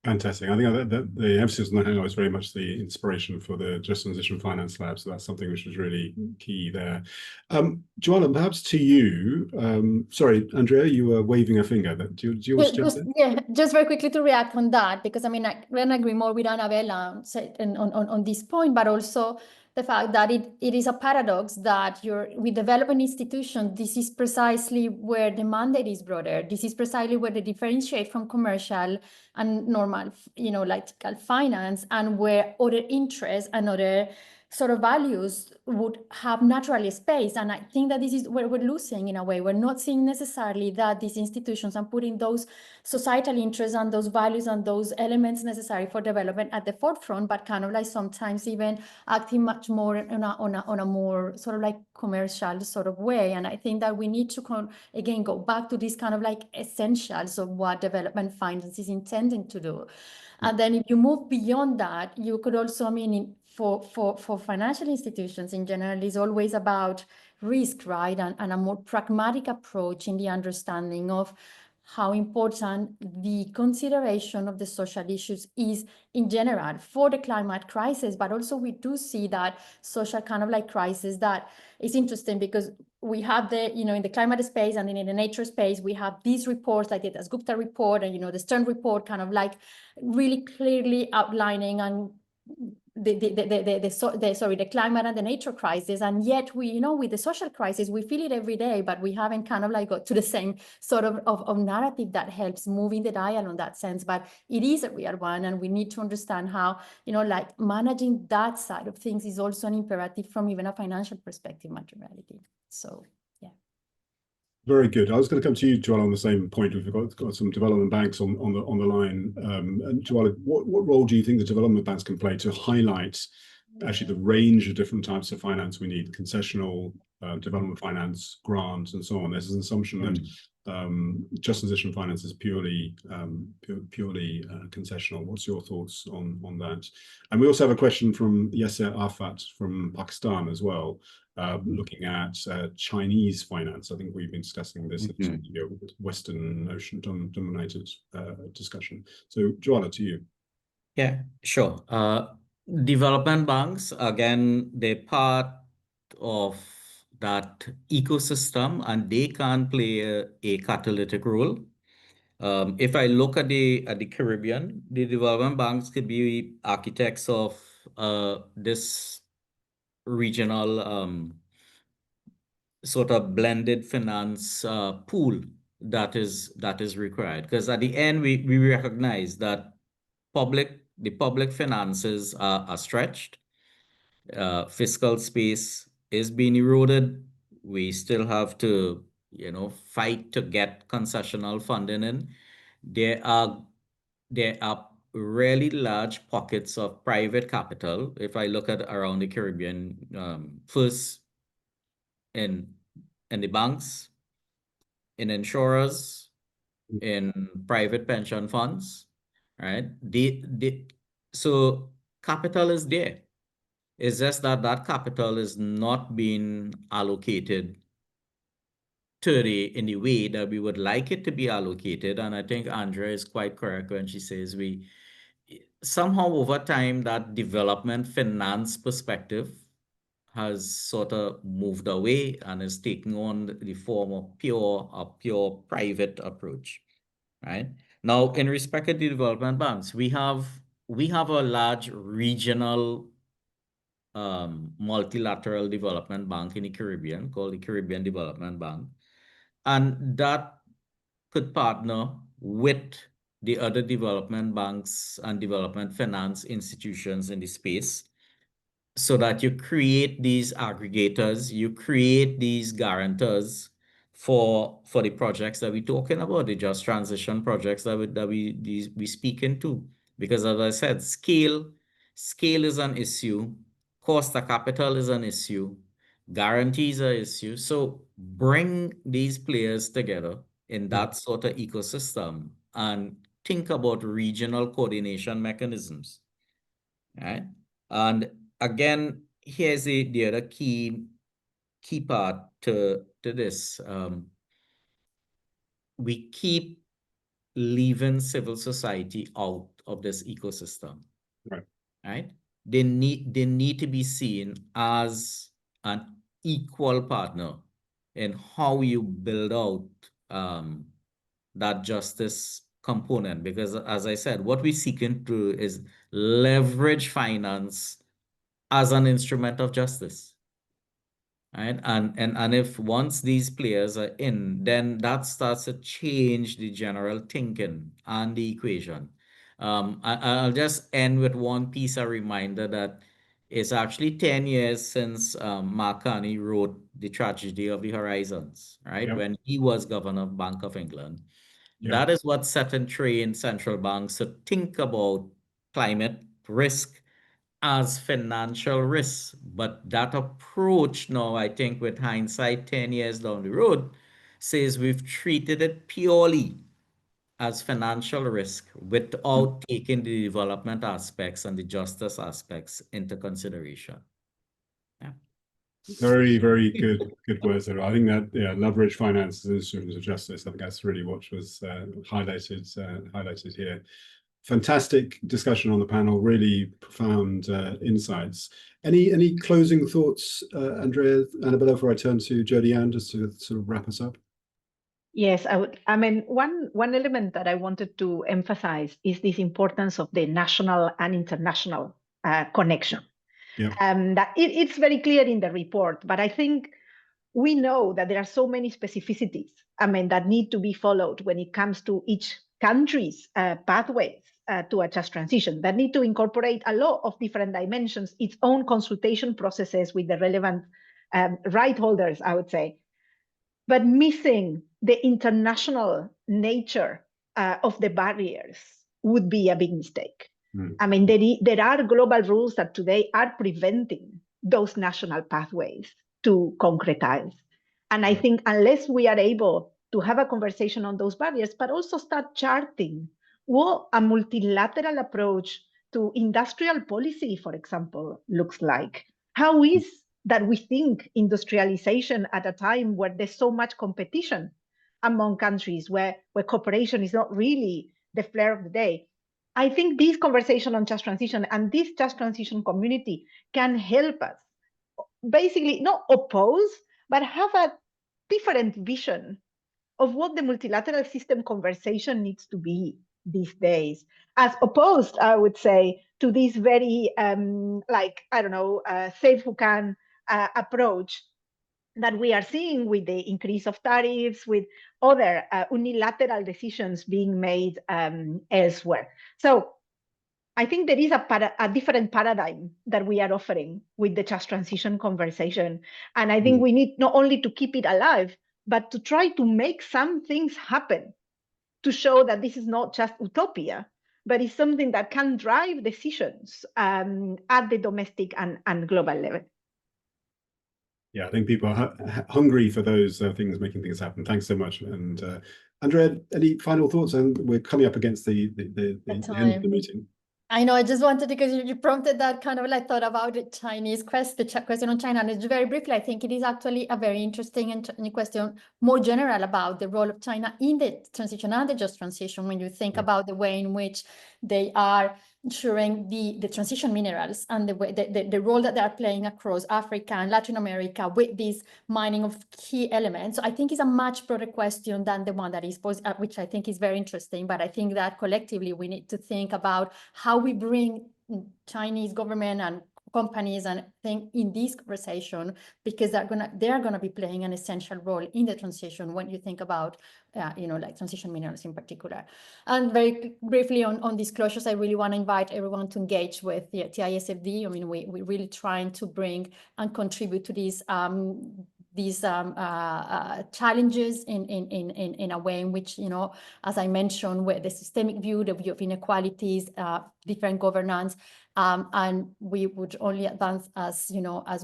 Fantastic. I think that the emphasis on the how is very much the inspiration for the Just Transition Finance Lab. So that's something which was really key there. Joala, perhaps to you. Sorry, Andrea, you were waving a finger. Do you want to just very quickly to react on that, because I mean, I can agree more with Annabella on this point, but also the fact that it is a paradox that with development institutions, this is precisely where the mandate is broader. This is precisely where they differentiate from commercial and normal, like finance, and where other interests and other sort of values would have naturally space. And I think that this is where we're losing in a way. We're not seeing necessarily that these institutions are putting those societal interests and those values and those elements necessary for development at the forefront, but kind of like sometimes even acting much more on a more sort of like commercial sort of way. And I think that we need to again go back to these kind of like essentials of what development finance is intending to do. And then if you move beyond that, you could also, I mean, for financial institutions in general, is always about risk, right? And a more pragmatic approach in the understanding of how important the consideration of the social issues is in general for the climate crisis. But also we do see that social kind of like crisis that is interesting, because we have in the climate space and then in the nature space, we have these reports like the Dasgupta report and, the Stern report kind of like really clearly outlining and the climate and the nature crisis. And yet we, with the social crisis, we feel it every day, but we haven't kind of like got to the same sort of narrative that helps moving the dial on that sense. But it is a real one, and we need to understand how, like managing that side of things is also an imperative from even a financial perspective, materiality. So very good. I was going to come to you, Joala, on the same point. We've got some development banks on the line. And Joala, what role do you think the development banks can play to highlight actually the range of different types of finance we need? Concessional, development finance, grants, and so on. There's an assumption that just transition finance is purely concessional. What's your thoughts on that? And we also have a question from Yasser Arafat from Pakistan as well. Looking at Chinese finance. I think we've been discussing this Western ocean dominated discussion. So Joala, to you. Yeah, sure. Development banks, again, they're part of that ecosystem, and they can play a catalytic role. If I look at the Caribbean, the development banks could be architects of this regional sort of blended finance pool that is required. Because at the end, we recognize that the public finances are stretched. Fiscal space is being eroded. We still have to, fight to get concessional funding in. There are really large pockets of private capital. If I look at around the Caribbean, first in the banks, in insurers, in private pension funds, right? So capital is there. It's just that that capital is not being allocated in the way that we would like it to be allocated. And I think Andrea is quite correct when she says we somehow over time that development finance perspective has sort of moved away and is taking on the form of a pure private approach, right? Now, in respect of the development banks, we have a large regional multilateral development bank in the Caribbean called the Caribbean Development Bank. And that could partner with the other development banks and development finance institutions in the space so that you create these aggregators, you create these guarantors for the projects that we're talking about, the just transition projects that we speak into. Because as I said, scale is an issue, cost of capital is an issue, guarantees are an issue. So bring these players together in that sort of ecosystem and think about regional coordination mechanisms, right? And again, here's the other key part to this. We keep leaving civil society out of this ecosystem, right? They need to be seen as an equal partner in how you build out that justice component. Because as I said, what we're seeking to do is leverage finance as an instrument of justice, right? And if once these players are in, then that starts to change the general thinking and the equation. I'll just end with one piece of reminder that it's actually 10 years since Mark Carney wrote The Tragedy of the Horizons, right? Yep. When he was governor of Bank of England. Yep. That is what set and trained central banks to think about climate risk as financial risk. But that approach now, I think with hindsight 10 years down the road, says we've treated it purely as financial risk without taking the development aspects and the justice aspects into consideration. Yeah. Very, very good words there. I think that leverage finance as instruments of justice. I think that's really what was highlighted here. Fantastic discussion on the panel. Really profound insights. Any closing thoughts, Andrea, Annabella, before I turn to Jody-Ann, just to sort of wrap us up? Yes, I would. I mean, one element that I wanted to emphasize is this importance of the national and international connection. Yeah. That it's very clear in the report, but I think we know that there are so many specificities, that need to be followed when it comes to each country's pathways to a just transition, that need to incorporate a lot of different dimensions, its own consultation processes with the relevant right holders, I would say. But missing the international nature of the barriers would be a big mistake. There are global rules that today are preventing those national pathways to concretize. And I think unless we are able to have a conversation on those barriers, but also start charting what a multilateral approach to industrial policy, for example, looks like. How is that we think industrialization at a time where there's so much competition among countries, where cooperation is not really the flair of the day? I think this conversation on just transition and this just transition community can help us basically not oppose, but have a different vision of what the multilateral system conversation needs to be these days, as opposed, I would say, to this very, save who can approach, that we are seeing with the increase of tariffs, with other unilateral decisions being made elsewhere. So I think there is a different paradigm that we are offering with the just transition conversation. And I think we need not only to keep it alive, but to try to make some things happen to show that this is not just utopia, but it's something that can drive decisions at the domestic and global level. Yeah, I think people are hungry for those things, making things happen. Thanks so much. And Andrea, any final thoughts? And we're coming up against the end of the meeting. I know, I just wanted, because you prompted that, kind of like thought about the Chinese question on China. And it's very briefly, I think it is actually a very interesting and question more general about the role of China in the transition and the just transition, when you think about the way in which they are ensuring the transition minerals and the way the role that they are playing across Africa and Latin America with this mining of key elements. So I think it's a much broader question than the one that is posed, which I think is very interesting. But I think that collectively we need to think about how we bring Chinese government and companies and think in this conversation, because they're gonna be playing an essential role in the transition when you think about like transition minerals in particular. And very briefly on disclosures, I really want to invite everyone to engage with the TISFD. I mean, we're really trying to bring and contribute to these challenges in a way in which, as I mentioned, with the systemic view, the view of inequalities, different governance, and we would only advance as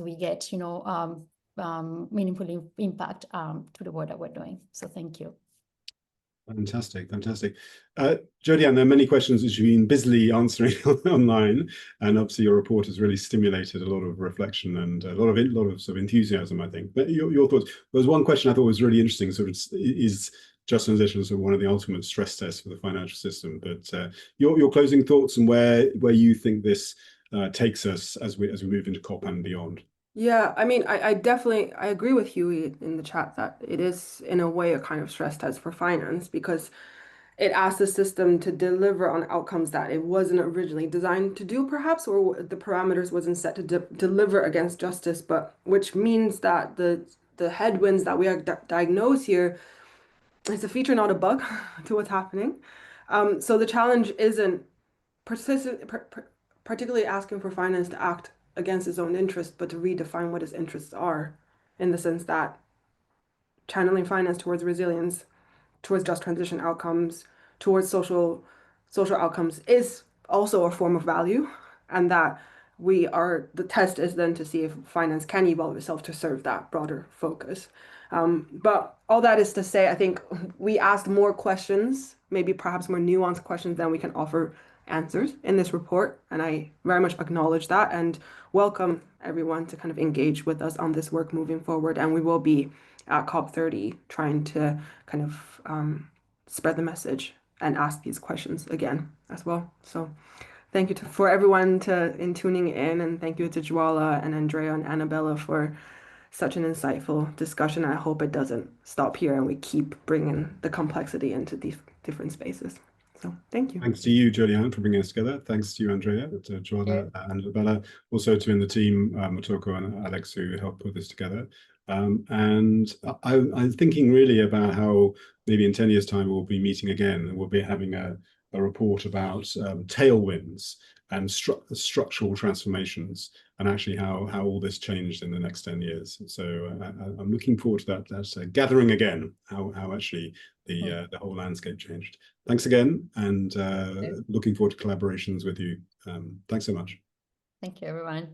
we get meaningful impact to the work that we're doing. So thank you. Fantastic. Jodianne, there are many questions which you've been busily answering online, and obviously your report has really stimulated a lot of reflection and a lot of sort of enthusiasm, I think. But your thoughts? There was one question I thought was really interesting. Sort of is just transition sort of one of the ultimate stress tests for the financial system? But your closing thoughts and where you think this takes us as we move into COP and beyond. Yeah, I mean, I definitely agree with Huey in the chat that it is in a way a kind of stress test for finance, because it asks the system to deliver on outcomes that it wasn't originally designed to do, perhaps, or the parameters wasn't set to deliver against justice, but which means that the headwinds that we are diagnosed here is a feature, not a bug, to what's happening. So the challenge isn't particularly asking for finance to act against its own interest, but to redefine what its interests are, in the sense that channeling finance towards resilience, towards just transition outcomes, towards social outcomes is also a form of value, and that the test is then to see if finance can evolve itself to serve that broader focus. But all that is to say, I think we asked more questions, maybe perhaps more nuanced questions than we can offer answers in this report, and I very much acknowledge that and welcome everyone to kind of engage with us on this work moving forward. And we will be at COP30 trying to kind of spread the message and ask these questions again as well. So thank you for everyone in tuning in, and thank you to Jwala and Andrea and Annabella for such an insightful discussion. I hope it doesn't stop here and we keep bringing the complexity into these different spaces. So thank you. Thanks to you, Jodianne, for bringing us together. Thanks to you, Andrea, to Jwala and Annabella, also to the team, Motoko and Alex, who helped put this together. And I'm thinking really about how maybe in 10 years' time we'll be meeting again, and we'll be having a report about tailwinds and structural transformations, and actually how all this changed in the next 10 years. So I'm looking forward to that gathering again, how actually the whole landscape changed. Thanks again, and looking forward to collaborations with you. Thanks so much. Thank you, everyone.